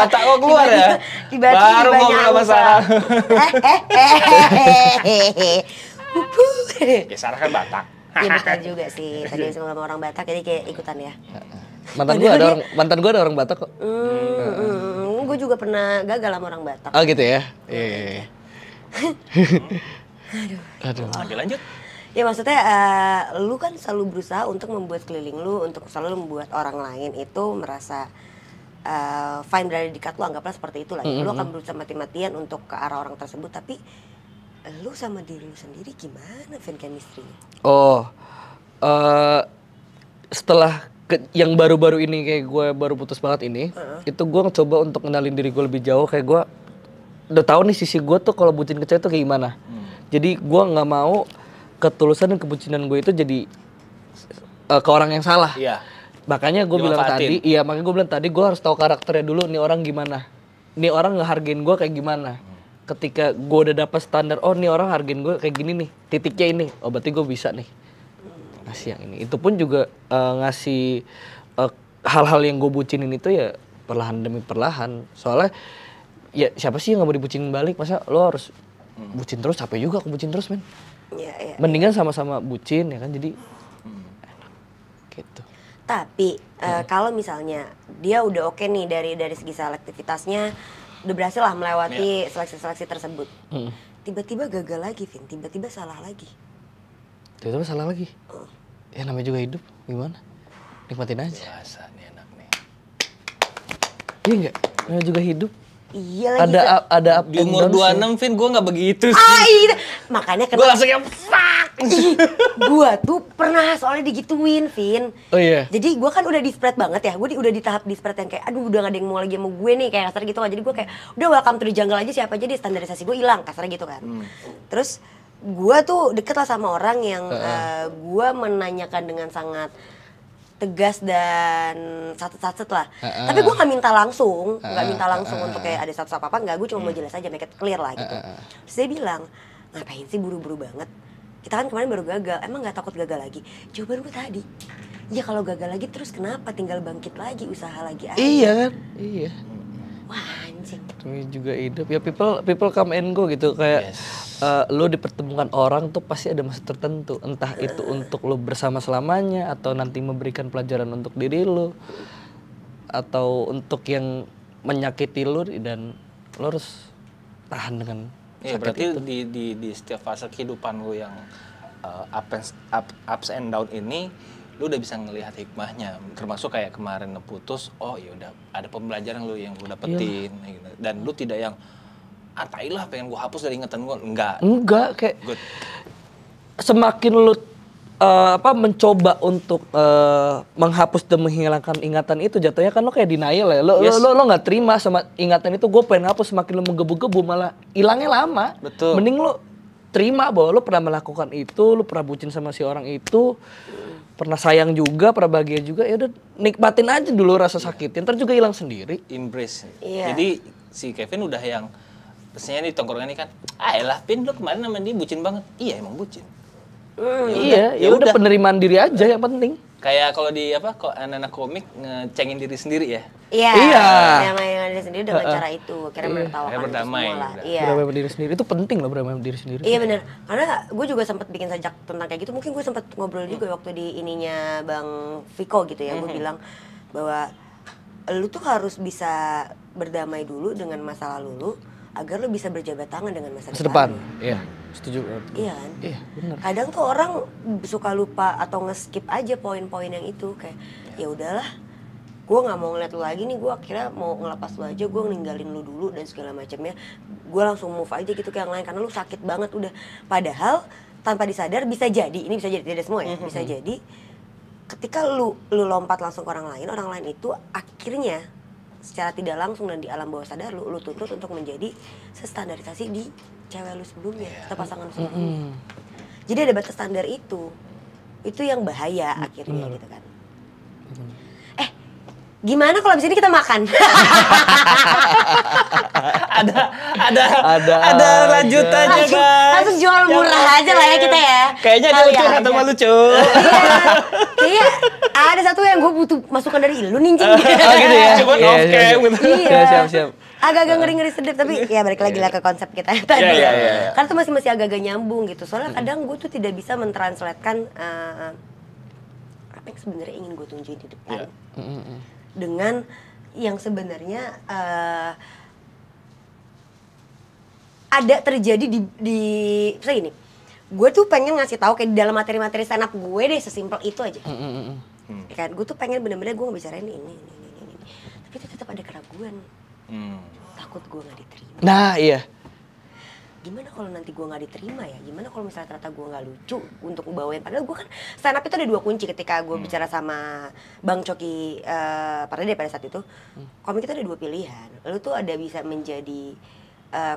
Batak kok keluar ya? Baru ngobrol sama Sarah. Ya Sarah kan Batak. Iya betul juga sih. Tadi sama orang Batak jadi kayak ikutan ya. Mantan gua ada orang Batak kok. Gue juga pernah gagal sama orang Batak. Oh gitu ya. Iya. Aduh. Oke lanjut. Ya maksudnya lu kan selalu berusaha untuk membuat sekeliling lu, untuk selalu membuat orang lain itu merasa fine berada di dekat lu, anggaplah seperti itu lah. Lu akan berusaha mati-matian untuk ke arah orang tersebut, tapi lu sama diri lu sendiri gimana fan chemistry-nya? Oh, setelah yang baru-baru ini kayak gue baru putus banget ini, itu gue coba untuk kenalin diri gue lebih jauh. Kayak gue udah tahu nih sisi gue tuh kalau bucin ke cewek tuh kayak gimana. Jadi gue nggak mau ketulusan dan kebucinan gue itu jadi ke orang yang salah. Iya. Makanya gue bilang tadi, gue harus tahu karakternya dulu. Nih orang gimana? Nih orang ngehargain gue kayak gimana? Ketika gue udah dapat standar, oh nih orang hargain gue kayak gini nih, titiknya ini, oh berarti gue bisa nih ngasih yang ini. Itu pun juga ngasih hal-hal yang gue bucinin itu ya perlahan demi perlahan. Soalnya ya siapa sih yang gak mau dibucinin balik? Masa lo harus bucin terus? Capek juga aku bucin terus men. Ya. Mendingan sama-sama bucin ya kan, jadi enak gitu. Tapi kalau misalnya dia udah oke nih dari segi selektivitasnya, udah berhasil lah melewati seleksi-seleksi tersebut. Tiba-tiba gagal lagi, Vin. Tiba-tiba salah lagi. Tiba-tiba salah lagi. Ya namanya juga hidup, gimana? Nikmatin aja. Puasa nih enak nih. Iya enggak? Namanya juga hidup. Iya lagi. Ada up Di and umur down 26, Vin, gue nggak begitu sih. Iya. Makanya Gue langsung yang fuck. gue tuh pernah soalnya digituin, Vin. Oh iya. Jadi gue kan udah di-spread banget ya. Gue udah di tahap di-spread yang kayak aduh udah gak ada yang mau lagi sama gue nih kayak kasar gitu kan. Jadi gue kayak udah welcome to the jungle aja, siapa aja di standarisasi gue hilang kasar gitu kan. Terus gue tuh deket lah sama orang yang gue menanyakan dengan sangat tegas dan satu-satu lah. Tapi gue nggak minta langsung, untuk kayak ada satu apa enggak. Gue cuma mau jelas aja, make it clear lah gitu. Terus dia bilang, ngapain sih buru-buru banget? Kita kan kemarin baru gagal, emang nggak takut gagal lagi? Jawaban gue tadi, ya kalau gagal lagi terus kenapa? Tinggal bangkit lagi, usaha lagi aja. Iya kan? Iya. Wah anjing. Ini juga hidup ya, people come and go gitu kayak lo dipertemukan orang tuh pasti ada masa tertentu, entah itu untuk lo bersama selamanya atau nanti memberikan pelajaran untuk diri lo atau untuk yang menyakiti lo dan lo harus tahan dengan Ya sakit berarti itu. di setiap fase kehidupan lu yang ups and down ini, lu udah bisa ngelihat hikmahnya. Termasuk kayak kemarin putus, oh ya udah ada pembelajaran lu yang lu dapetin, gitu. Dan lu tidak yang atailah pengen gua hapus dari ingatan gua, enggak Kayak good. semakin lu mencoba untuk menghapus dan menghilangkan ingatan itu, jatuhnya kan lo kayak denial ya. Lo nggak terima sama ingatan itu. Gue pengen hapus, semakin lo menggebu-gebu malah hilangnya lama. Betul. Mending lo terima bahwa lo pernah melakukan itu, lo pernah bucin sama si orang itu, pernah sayang juga, pernah bahagia juga. Ya udah nikmatin aja dulu rasa sakitnya, ntar juga hilang sendiri. Embrace. Iya. Jadi si Kevin udah yang biasanya di tongkrongan ini kan, elah Pin lu kemarin sama dia bucin banget. Iya emang bucin. Iya, ya udah penerimaan diri aja yang penting. Kayak kalau di kok anak-anak komik ngecengin diri sendiri ya. Iya. Yang diri sendiri dengan cara itu, kira menertawakan itu berdamai, semua lah. udah. Iya. Berdamai sama diri sendiri itu penting loh, berdamai sama diri sendiri. Iya benar. Karena gue juga sempat bikin sajak tentang kayak gitu. Mungkin gue sempat ngobrol juga waktu di ininya Bang Viko gitu ya. Gue bilang bahwa lu tuh harus bisa berdamai dulu dengan masa lalu lu agar lu bisa berjabat tangan dengan masa depan. Iya, setuju. Iya kan? Iya, benar. Kadang tuh orang suka lupa atau nge-skip aja poin-poin yang itu kayak ya udahlah, gue nggak mau ngeliat lu lagi nih, gue akhirnya mau ngelepas lu aja, gue ninggalin lu dulu dan segala macamnya, gue langsung move aja gitu ke yang lain karena lu sakit banget udah. Padahal tanpa disadar bisa jadi, ini bisa jadi tidak semua ya, bisa jadi ketika lu lompat langsung ke orang lain itu akhirnya secara tidak langsung dan di alam bawah sadar lu tuntut untuk menjadi sestandarisasi di cewek lu sebelumnya atau pasangan lu sebelumnya. Jadi ada batas standar itu yang bahaya akhirnya gitu kan. Gimana kalau abis ini kita makan? ada lanjutannya guys. Langsung jual murah aja lah ya kita ya. Kayaknya ada lucu atau malu lucu. Kayaknya ada satu yang gue butuh masukan dari lu nih. Oh gitu ya. Cuma off cam gitu. Iya. Siap. Agak-agak ngeri-ngeri sedih tapi ya balik lagi lah ke konsep kita tadi. Iya. Karena tuh masih agak-agak nyambung gitu. Soalnya kadang gue tuh tidak bisa mentranslatekan apa yang sebenarnya ingin gue tunjukin di depan. Dengan yang sebenarnya ada terjadi di misalnya gini, gue tuh pengen ngasih tahu kayak di dalam materi-materi stand up gue deh, sesimpel itu aja. Ya kan, gue tuh pengen bener-bener gue ngebicarain ini. Tapi itu tetap ada keraguan. Takut gue nggak diterima. Nah iya. Gimana kalau nanti gue nggak diterima ya? Gimana kalau misalnya ternyata gue nggak lucu untuk ngebawain? Padahal gue kan stand up itu ada dua kunci ketika gue bicara sama Bang Coki Pardede pada saat itu. Komik itu ada dua pilihan. Lu tuh ada bisa menjadi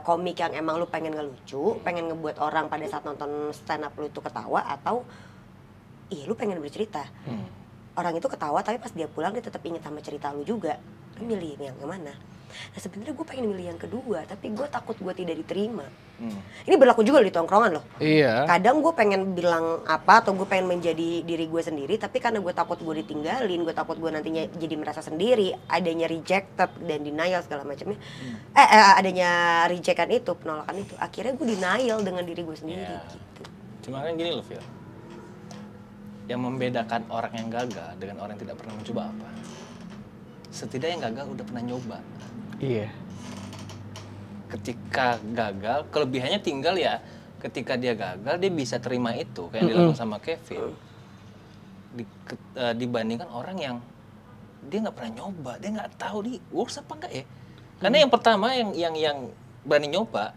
komik yang emang lu pengen ngelucu, pengen ngebuat orang pada saat nonton stand up lu itu ketawa, atau iya lu pengen bercerita. Orang itu ketawa tapi pas dia pulang dia tetap inget sama cerita lu juga. Lu milih yang mana? Nah sebenarnya gue pengen milih yang kedua, tapi gue takut gue tidak diterima. Ini berlaku juga di tongkrongan loh. Iya. Kadang gue pengen bilang apa atau gue pengen menjadi diri gue sendiri, tapi karena gue takut gue ditinggalin, gue takut gue nantinya jadi merasa sendiri, adanya rejected dan denial segala macamnya. Adanya rejection itu, penolakan itu, akhirnya gue denial dengan diri gue sendiri gitu. Cuma kan gini loh Phil, yang membedakan orang yang gagal dengan orang yang tidak pernah mencoba apa? Setidaknya yang gagal udah pernah nyoba. Iya. Ketika gagal, kelebihannya tinggal ya ketika dia gagal dia bisa terima itu kayak dilakukan sama Kevin. Dibandingkan orang yang dia nggak pernah nyoba, dia nggak tahu di works apa enggak ya. Karena yang pertama yang berani nyoba,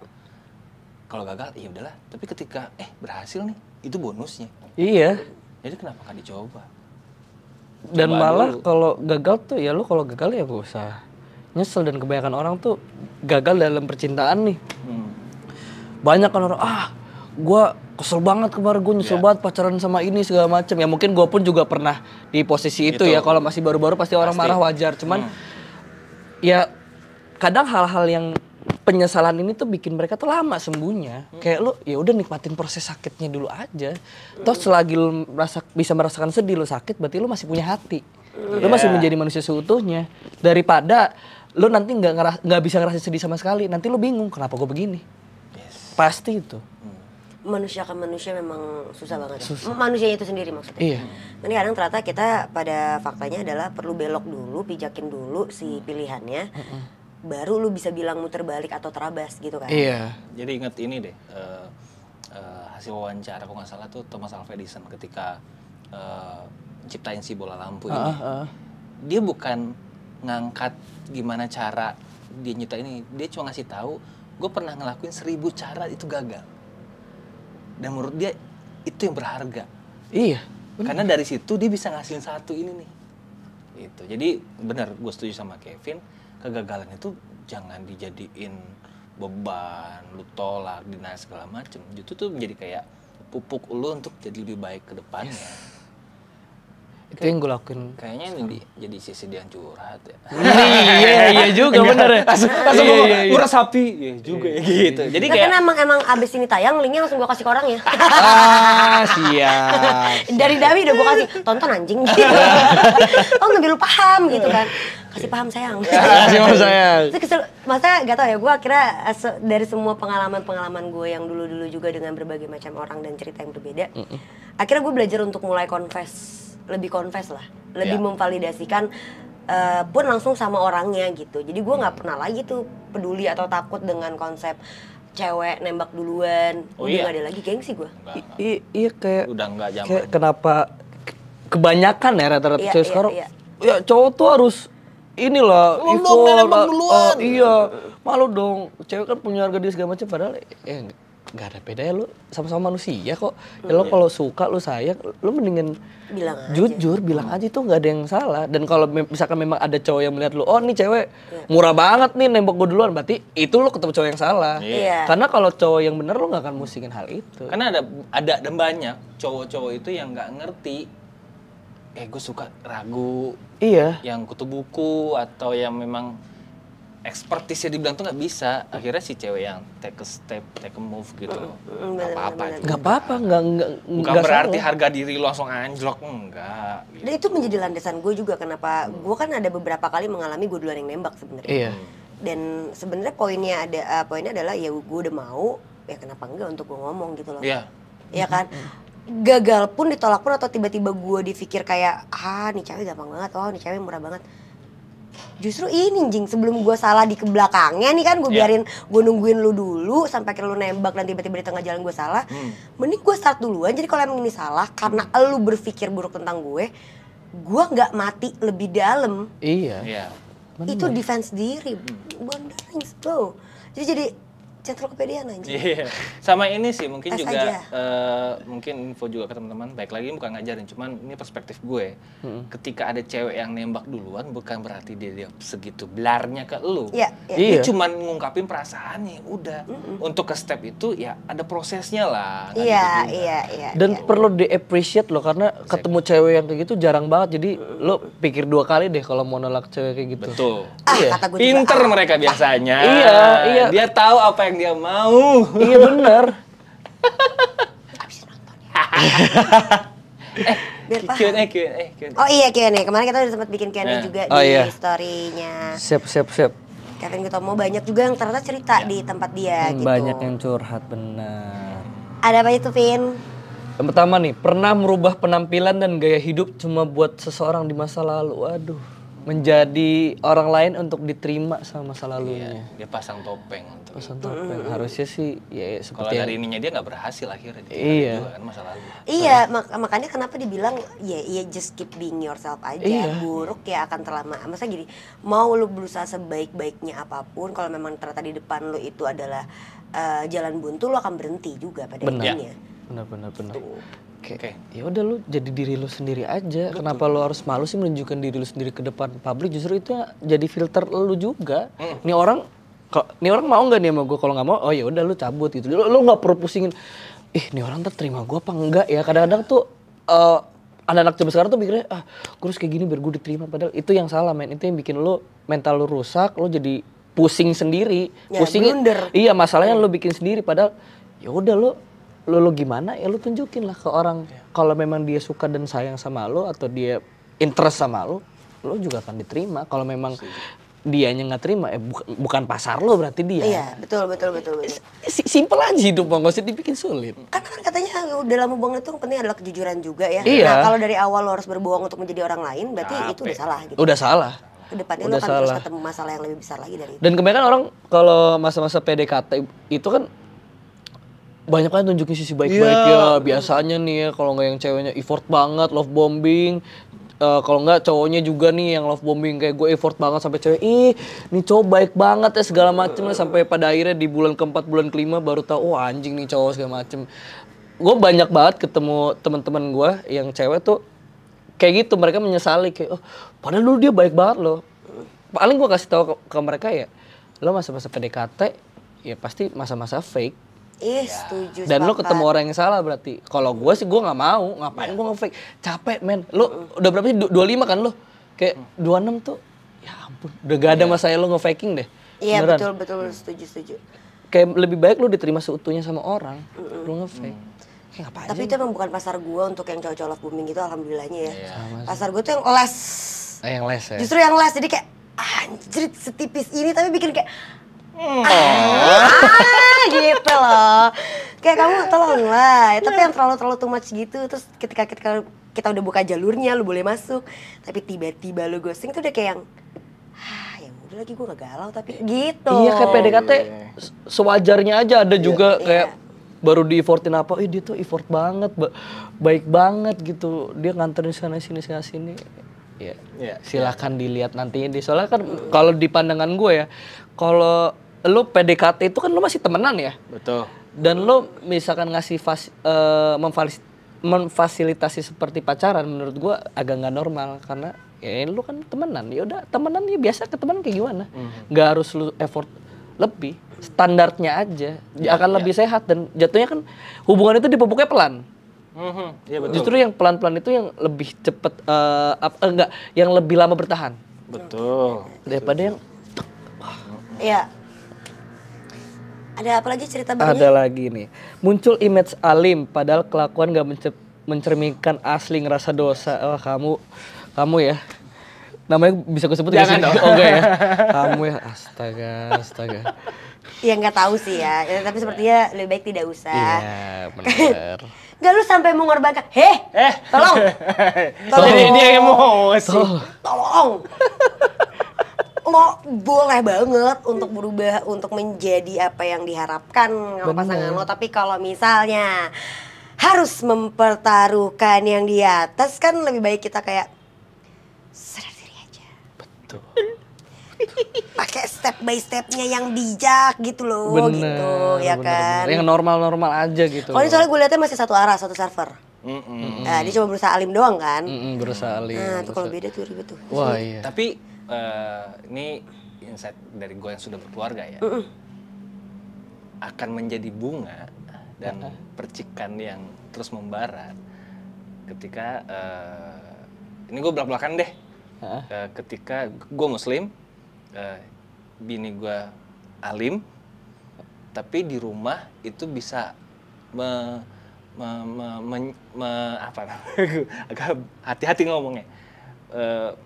kalau gagal ya udahlah. Tapi ketika berhasil nih, itu bonusnya. Iya. Jadi kenapa nggak dicoba? Dan Coba malah dulu. kalau gagal tuh ya lu kalau gagal ya gak usah nyesel. Dan kebanyakan orang tuh gagal dalam percintaan nih. Banyak kan orang, gua kesel banget kemarin, gue nyesel banget pacaran sama ini segala macam. Ya mungkin gue pun juga pernah di posisi itu ya. Kalau masih baru-baru pasti orang marah, wajar. Cuman ya kadang hal-hal yang penyesalan ini tuh bikin mereka tuh lama sembuhnya. Kayak lu ya udah nikmatin proses sakitnya dulu aja. Toh selagi lu bisa merasakan sedih, lu sakit, berarti lu masih punya hati. Lu masih menjadi manusia seutuhnya. Daripada lu nanti nggak bisa ngerasain sedih sama sekali, nanti lu bingung kenapa gue begini. Pasti itu. Manusia ke manusia memang susah banget. Manusianya itu sendiri maksudnya. Iya. Ini kadang ternyata kita pada faktanya adalah perlu belok dulu, pijakin dulu si pilihannya. Baru lu bisa bilang muter balik atau terabas gitu kan. Iya. Jadi inget ini deh, hasil wawancara kalau nggak salah tuh Thomas Alva Edison ketika ciptain si bola lampu ini. Dia bukan ngangkat gimana cara dia nyiptain ini, dia cuma ngasih tahu, gue pernah ngelakuin 1000 cara itu gagal. Dan menurut dia itu yang berharga. Iya. Karena dari situ dia bisa ngasilin satu ini nih. Gitu. Jadi benar, gue setuju sama Kevin, kegagalan itu jangan dijadiin beban, lu tolak, dina segala macem. Itu tuh menjadi kayak pupuk lu untuk jadi lebih baik ke depannya. Itu yang gue lakuin. Kayaknya ini jadi sisi dia yang curhat ya. Iya juga bener ya. Langsung ngurus sapi. Iya juga ya gitu. Jadi Nah, kayak karena emang abis ini tayang, linknya langsung gue kasih ke orangnya. Siap. Dari Dawi udah gue kasih, tonton anjing. Oh ngambil lu paham gitu kan. Kasih paham sayang. Kasih paham sayang. Terus kesel, maksudnya gak tau ya, gue akhirnya dari semua pengalaman-pengalaman gue yang dulu-dulu juga dengan berbagai macam orang dan cerita yang berbeda, akhirnya gue belajar untuk mulai lebih confess lah, lebih memvalidasikan pun langsung sama orangnya gitu. Jadi gue nggak pernah lagi tuh peduli atau takut dengan konsep cewek nembak duluan. Udah nggak ada lagi gengsi gue. Iya kayak udah nggak zaman. Kayak kenapa kebanyakan ya rata-rata cewek sekarang ya cowok tuh harus inilah nembak duluan. Iya, malu dong. Cewek kan punya harga diri segala macam, padahal nggak ada bedanya, lu sama-sama manusia kok. Ya lo kalau suka, lu sayang, lu mendingan bilang jujur, bilang aja, itu nggak ada yang salah. Dan kalau misalkan memang ada cowok yang melihat lu, oh nih cewek murah banget nih nembak gue duluan, berarti itu lu ketemu cowok yang salah. Iya. Karena kalau cowok yang bener lu nggak akan musingin hal itu. Karena ada dan banyak cowok-cowok itu yang nggak ngerti. Gue suka ragu. Iya. Yang kutu buku atau yang memang ekspertisnya dibilang tuh nggak bisa. Akhirnya si cewek yang take a step, take a move gitu. Nggak apa-apa. Nggak apa-apa, nggak Bukan berarti harga diri lu langsung anjlok, enggak. Gitu. Dan itu menjadi landasan gue juga kenapa gue kan ada beberapa kali mengalami gue duluan yang nembak sebenarnya. Iya. Dan sebenarnya poinnya adalah ya gue udah mau, ya kenapa enggak untuk gue ngomong gitu loh. Iya. Iya kan? Gagal pun, ditolak pun, atau tiba-tiba gue dipikir kayak nih cewek gampang banget, nih cewek murah banget. Justru ini jing, sebelum gue salah di kebelakangnya nih kan, gue biarin, gue nungguin lu dulu sampai akhirnya lu nembak dan tiba-tiba di tengah jalan gue salah. Mending gue start duluan. Jadi kalau emang ini salah karena lu berpikir buruk tentang gue nggak mati lebih dalam. Iya. Itu defense diri, boundaries bro. Jadi central kepedean anjing. Iya. Sama ini sih mungkin Tes juga aja. mungkin info juga ke teman-teman. Baik lagi bukan ngajarin, cuman ini perspektif gue. Ketika ada cewek yang nembak duluan bukan berarti dia segitu belarnya ke lu. Iya. Dia cuman ngungkapin perasaannya, udah. Untuk ke step itu ya ada prosesnya lah. Kan gitu juga. Iya. Dan perlu di-appreciate loh, karena ketemu cewek yang kayak gitu jarang banget. Jadi lo pikir 2 kali deh kalau mau nolak cewek kayak gitu. Betul. Kata gue juga, Pinter mereka biasanya. Iya. Dia tahu apa yang dia mau. Iya bener. Abis nonton ya. Biar paham. Q&A. Oh iya Q&A, kemarin kita udah sempat bikin Q&A juga di story-nya Siap. Kevin Gitomo. Banyak juga yang ternyata cerita di tempat dia gitu. Banyak yang curhat, benar. Ada apa itu Vin? Yang pertama nih, pernah merubah penampilan dan gaya hidup cuma buat seseorang di masa lalu. Waduh. menjadi orang lain untuk diterima sama masa lalunya. Dia pasang topeng untuk Pasang topeng. Harusnya sih ya kalau seperti dari ininya dia nggak berhasil akhirnya Iya. juga kan masa lalu. Iya, makanya kenapa dibilang ya just keep being yourself aja. Iya. Buruk ya akan terlama. Masa gini, mau lu berusaha sebaik-baiknya apapun, kalau memang ternyata di depan lu itu adalah jalan buntu, lu akan berhenti juga pada intinya. Benar. Oke. Ya udah lu jadi diri lu sendiri aja. Kenapa lu harus malu sih menunjukkan diri lu sendiri ke depan publik? Justru itu jadi filter lu juga. Nih orang mau nggak nih sama gue? Kalau nggak mau, oh ya udah lu cabut gitu. Lu nggak perlu pusingin. Nih orang terima gue apa enggak ya? Kadang-kadang tuh anak-anak zaman sekarang tuh mikirnya gue harus kayak gini biar gue diterima. Padahal itu yang salah, men. Itu yang bikin lu mental lu rusak. Lu jadi pusing sendiri. Ya, blunder. Iya, masalahnya lu bikin sendiri. Padahal ya udah lu gimana ya lu tunjukin lah ke orang. Kalau memang dia suka dan sayang sama lu atau dia interest sama lu juga akan diterima. Kalau memang dianya nggak terima, bukan pasar lu berarti dia. Iya, betul. Simple aja hidup, nggak usah dibikin sulit. Kan katanya udah lama bohong itu penting adalah kejujuran juga ya. Iya. Nah kalau dari awal lo harus berbohong untuk menjadi orang lain, berarti itu udah salah gitu. Udah salah. Kedepannya lo kan terus ketemu masalah yang lebih besar lagi dari itu. Dan kebanyakan orang kalau masa-masa PDKT itu kan banyak kan tunjukin sisi baik-baiknya. Biasanya nih ya kalau nggak yang ceweknya effort banget, love bombing. Kalau nggak cowoknya juga nih yang love bombing kayak gue effort banget sampai cewek, nih cowok baik banget ya segala macem lah, sampai pada akhirnya di bulan keempat, bulan kelima baru tahu, anjing nih cowok segala macem. Gue banyak banget ketemu teman-teman gue yang cewek tuh kayak gitu, mereka menyesali kayak, padahal dulu dia baik banget loh. Paling gue kasih tahu ke mereka ya, lo masa-masa PDKT ya pasti masa-masa fake. Setuju. Dan lo ketemu orang yang salah berarti. Kalau gue sih gue nggak mau, ngapain gue nge-fake? Capek men. Lo udah berapa sih? 25 kan lo? Kayak 26 tuh, ya ampun. Udah gak ada masanya lo nge-faking deh. Iya beneran. betul, setuju. Kayak lebih baik lo diterima seutuhnya sama orang, lo nge-fake. Kayak ngapain? Tapi itu emang bukan pasar gue untuk yang cowok-cowok love bombing gitu, alhamdulillahnya ya. Pasar gue tuh yang les. Yang les ya? Justru yang les, jadi kayak anjrit setipis ini tapi bikin kayak gitu loh. Kayak kamu tolonglah. Tapi yang terlalu too much gitu. Terus ketika kita udah buka jalurnya, lu boleh masuk. Tapi tiba-tiba lu ghosting tuh udah kayak yang ya udah lagi gue gak galau tapi gitu. Iya kayak PDKT sewajarnya aja. Ada juga kayak baru di effortin apa, dia tuh effort banget, baik banget gitu. Dia nganterin sana sini. Ya, silakan dilihat nantinya. Soalnya kan kalau di pandangan gue ya, kalau lo PDKT itu kan lo masih temenan ya. Betul. Dan lo misalkan ngasih memfasilitasi seperti pacaran, menurut gue agak nggak normal karena ya lo kan temenan. Ya udah temenan ya biasa ke teman kayak gimana. Nggak harus lo effort lebih. Standarnya aja akan lebih sehat dan jatuhnya kan hubungan itu dipupuknya pelan. Iya betul. Justru yang pelan-pelan itu yang lebih cepet yang lebih lama bertahan. Betul. Daripada yang Iya. Ada apa lagi cerita barunya? ada lagi nih. Muncul image alim padahal kelakuan gak mencerminkan asli, ngerasa dosa. Oh, kamu ya. Namanya bisa gue sebut jangan dong. Oh enggak ya. Kamu ya, astaga. Ya nggak tahu sih ya, tapi sepertinya lebih baik tidak usah. Iya, benar. Nggak lu sampai mengorbankan, tolong. Dia emosi. Tolong. Lo boleh banget untuk berubah, untuk menjadi apa yang diharapkan sama pasangan lo. Tapi kalau misalnya harus mempertaruhkan yang di atas, kan lebih baik kita kayak sadar diri aja. Betul. Pakai step by stepnya yang bijak gitu loh. Gitu ya kan. Yang normal-normal aja gitu. Kalau ini soalnya gue liatnya masih satu arah, satu server. Nah, dia cuma berusaha alim doang kan. Berusaha alim. Nah tuh kalau beda tuh ribet tuh. Wah iya. Tapi ini insight dari gue yang sudah berkeluarga ya. Akan menjadi bunga dan percikan yang terus membara ketika ini gue belak-belakan deh. Ketika gue muslim, bini gue alim, tapi di rumah itu bisa agak hati-hati ngomongnya.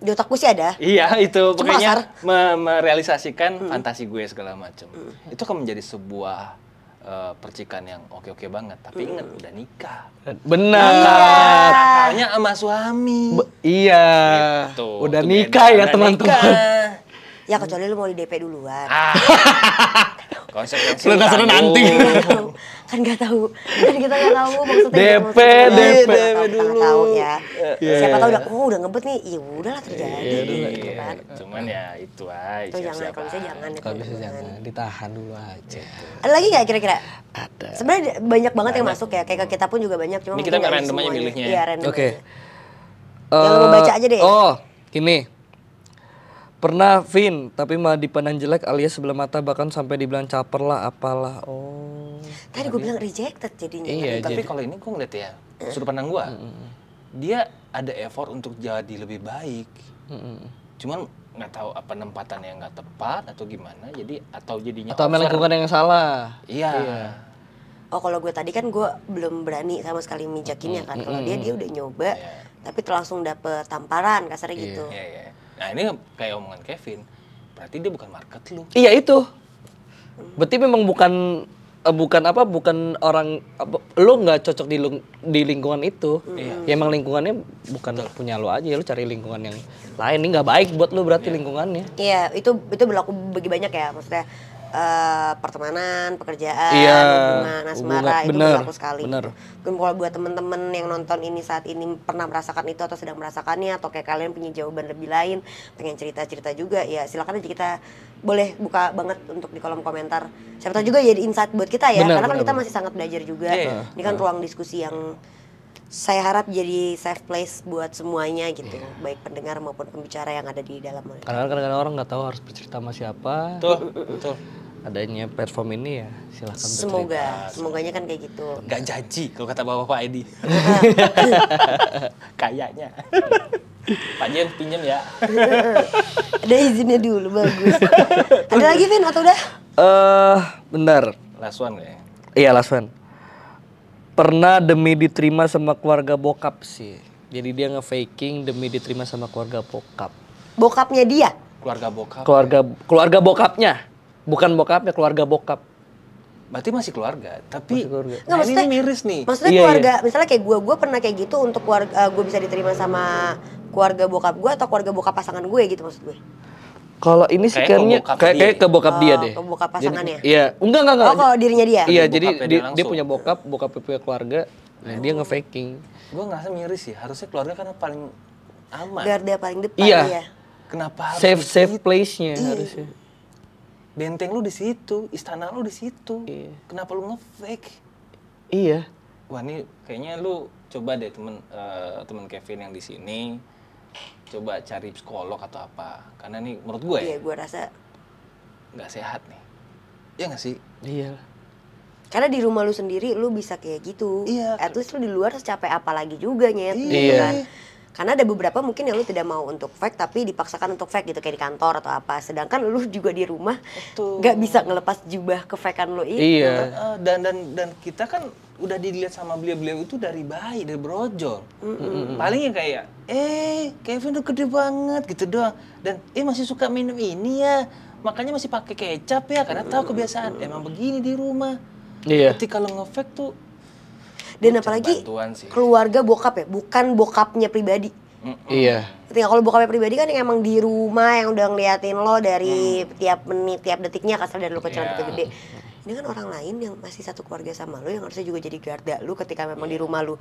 Di otakku sih ada. Iya itu Cuma pokoknya merealisasikan fantasi gue segala macam. Itu akan menjadi sebuah percikan yang oke-oke banget, tapi ingat udah nikah. Benar. Nakalnya sama suami. Iya. Gitu. Udah Tuh nikah beda, ya udah teman-teman. nikah. Ya kecuali lu mau di DP duluan. Konsekuensi Lu dasarnya tanggung. nanti. Kan nggak tahu, kan kita nggak tahu maksudnya DP, gitu, maksudnya. DP Kita nggak dulu. tahu ya. Iya. Siapa tahu udah ngebet nih, ya udahlah terjadi gitu Iya, kan. cuman ya itu aja. Itu jangan, kalau bisa jangan ya, Kalau bisa teman-teman. jangan ditahan dulu aja. Ada lagi nggak kira-kira? Ada. Sebenarnya banyak banget yang masuk ya, kayak kita pun juga banyak. Cuma Ini kita mungkin nggak random aja semuanya. milihnya ya. Iya random. Oke. aja. Yang lu mau baca aja deh. Oh, gini. Pernah Vin, tapi malah dipandang jelek alias sebelah mata bahkan sampai dibilang caper lah apalah. Oh. Tadi gue bilang rejected jadinya. Iya, Tapi jadi- kalau ini gue ngeliat ya, sudut pandang gue, dia ada effort untuk jadi lebih baik. Cuman nggak tahu apa nempatannya yang nggak tepat atau gimana, jadi atau jadinya Atau over. lingkungan yang salah. Iya. Oh kalau gue tadi kan gue belum berani sama sekali mijakinnya kan. Kalau dia udah nyoba, tapi langsung dapet tamparan kasarnya gitu. Iya, iya. Nah ini kayak omongan Kevin, berarti dia bukan market lu. Iya itu. Berarti memang bukan orang lu nggak cocok di lingkungan itu. Ya emang lingkungannya bukan punya lu aja, lu cari lingkungan yang lain. Ini nggak baik buat lu berarti lingkungannya. Iya, itu berlaku bagi banyak ya, maksudnya pertemanan, pekerjaan, Iya, hubungan asmara itu bener, berlaku sekali. bener. Mungkin kalau buat temen-temen yang nonton ini saat ini pernah merasakan itu atau sedang merasakannya atau kayak kalian punya jawaban lebih lain, pengen cerita-cerita juga, ya silakan aja kita boleh buka banget untuk di kolom komentar. Siapa tahu juga jadi insight buat kita ya, Bener, karena kan bener, kita bener. masih sangat belajar juga. Iya. Ini kan ruang diskusi yang saya harap jadi safe place buat semuanya gitu, baik pendengar maupun pembicara yang ada di dalam. Karena kadang-kadang orang nggak tahu harus bercerita sama siapa. Betul. Adanya platform ini ya silahkan bercerita. Semoganya kan kayak gitu. Gak janji kalau kata bapak Edi. Kayaknya. Pak Jen pinjem ya. Ada izinnya dulu, bagus. Ada lagi Vin atau udah? Bentar. Last one ya. Iya last one. Pernah demi diterima sama keluarga bokap sih. Jadi dia nge-faking demi diterima sama keluarga bokap. Bokapnya dia? Keluarga bokap. Keluarga bokapnya. Bukan bokapnya, keluarga bokap. Berarti masih keluarga, tapi Masih keluarga. Nggak, nah, ini maksudnya- miris nih. Maksudnya Iya, keluarga, misalnya kayak gue pernah kayak gitu untuk keluarga, gue bisa diterima sama keluarga bokap gue atau keluarga bokap pasangan gue gitu maksud gue. Kalau ini sih Kayak ke kayaknya bokap kayak dia. ke bokap dia Oh, deh. ke bokap Jadi- pasangannya? Iya, enggak. Oh kalau dirinya dia? Iya, Bokapnya jadi dia dia langsung. punya bokapnya punya keluarga, nah dia nge-faking. Gue ngerasa miris sih, harusnya keluarga kan paling aman. Garda paling depan Iya. ya. Kenapa harus Safe begitu? place-nya Iya. harusnya. Benteng lu di situ, istana lu di situ. Iya. Kenapa lu nge-fake? Iya. Wah, ini kayaknya lu coba deh temen Kevin yang di sini coba cari psikolog atau apa. Karena nih menurut gue Iya, gue rasa. nggak sehat nih. Iya nggak sih? Iya. Karena di rumah lu sendiri lu bisa kayak gitu. Iya. At least lu di luar secapek apa lagi juga nyet. Iya. Gitu kan. Karena ada beberapa mungkin yang lu tidak mau untuk fake tapi dipaksakan untuk fake gitu kayak di kantor atau apa. Sedangkan lu juga di rumah Betul. nggak bisa ngelepas jubah ke-fakean lu itu. Iya. Dan kita kan udah dilihat sama beliau-beliau itu dari bayi, dari brojol. Paling ya kayak, Kevin udah gede banget gitu doang. Dan masih suka minum ini ya, makanya masih pakai kecap ya, karena tahu kebiasaan. Emang begini di rumah. Iya. Ketika lo nge-fake tuh, Dan cari apalagi bantuan sih. keluarga bokap ya, bukan bokapnya pribadi. Iya. Ketika kalau bokapnya pribadi kan yang emang di rumah yang udah ngeliatin lo dari tiap menit, tiap detiknya kasar dari lo kecil sampai gede. Ini kan orang lain yang masih satu keluarga sama lo yang harusnya juga jadi garda lu ketika memang di rumah lu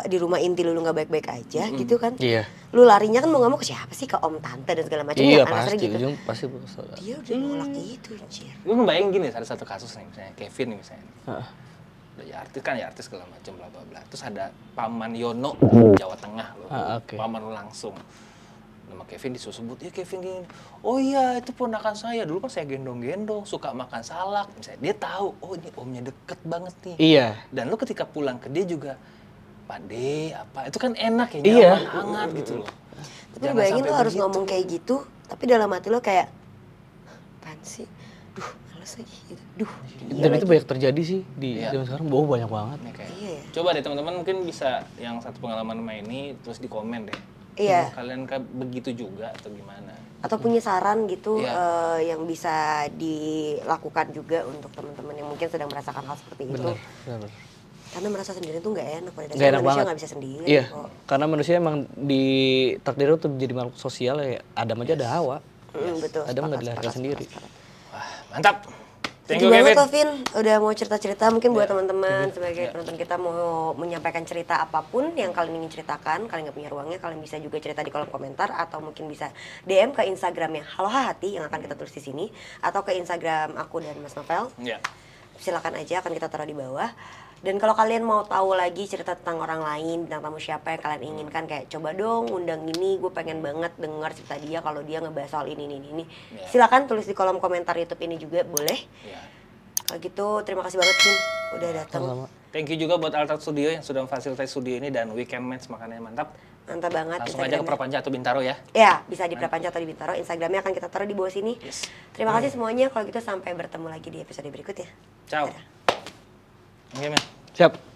di rumah inti lu nggak baik-baik aja gitu kan. Iya. Lu larinya kan mau nggak mau ke siapa sih, ke om tante dan segala macam Iya ya kan pasti, akhirnya gitu. ujung pasti bakal. Dia udah nolak itu anjir. Gue ngebayang gini, ada satu kasus nih, misalnya Kevin nih misalnya. Heeh. Udah ya artis segala macam bla bla bla. Terus ada Paman Yono Jawa Tengah loh. Oke. Paman lo langsung. Nama Kevin disebut, ya Kevin gini. Oh iya, itu ponakan saya. Dulu kan saya gendong-gendong, suka makan salak. Misalnya dia tahu, oh ini omnya deket banget nih. Iya. Dan lu ketika pulang ke dia juga, Pak De, apa? Itu kan enak ya, Iya. nyaman, hangat gitu loh. Tapi Jangan bayangin sampai lo harus begitu. ngomong kayak gitu, tapi dalam hati lo kayak apaan sih? Duh, males lagi gitu. Duh. Dan itu banyak terjadi sih di Iya. zaman sekarang. Wow, banyak banget. Nih, kayak, Iya ya. coba deh teman-teman mungkin bisa yang satu pengalaman sama ini terus di komen deh. Iya. Kalian begitu juga atau gimana? atau punya saran gitu yang bisa dilakukan juga untuk teman-teman yang mungkin sedang merasakan hal seperti itu. Benar. Karena merasa sendiri tuh nggak enak, pada Nggak dasarnya enak manusia banget. nggak bisa sendiri. Iya, kok. karena manusia emang ditakdirkan untuk jadi makhluk sosial ya. Adam aja ada Hawa. Betul. Adam nggak dilahirkan sendiri. Wah, mantap. Thank Thank you, you banget Kevin. Lovin, udah mau cerita-cerita. Mungkin buat teman-teman sebagai penonton kita mau menyampaikan cerita apapun yang kalian ingin ceritakan, kalian nggak punya ruangnya, kalian bisa juga cerita di kolom komentar atau mungkin bisa DM ke Instagramnya Halo Hati yang akan kita tulis di sini atau ke Instagram aku dan Mas Novel. Iya. Silakan aja, akan kita taruh di bawah. Dan kalau kalian mau tahu lagi cerita tentang orang lain, tentang tamu siapa yang kalian inginkan, kayak coba dong undang ini, gue pengen banget dengar cerita dia kalau dia ngebahas soal ini. Silakan tulis di kolom komentar YouTube ini juga boleh. Kalau gitu terima kasih banget Kim udah datang. Thank you juga buat Alta Studio yang sudah memfasilitasi studio ini dan Weekend Match makanannya mantap. Mantap banget. Langsung aja ke Prapanca atau Bintaro ya. Ya, bisa di Prapanca atau di Bintaro. Instagramnya akan kita taruh di bawah sini. Terima kasih semuanya. Kalau gitu sampai bertemu lagi di episode berikutnya. Ciao. Oke, men. Siap.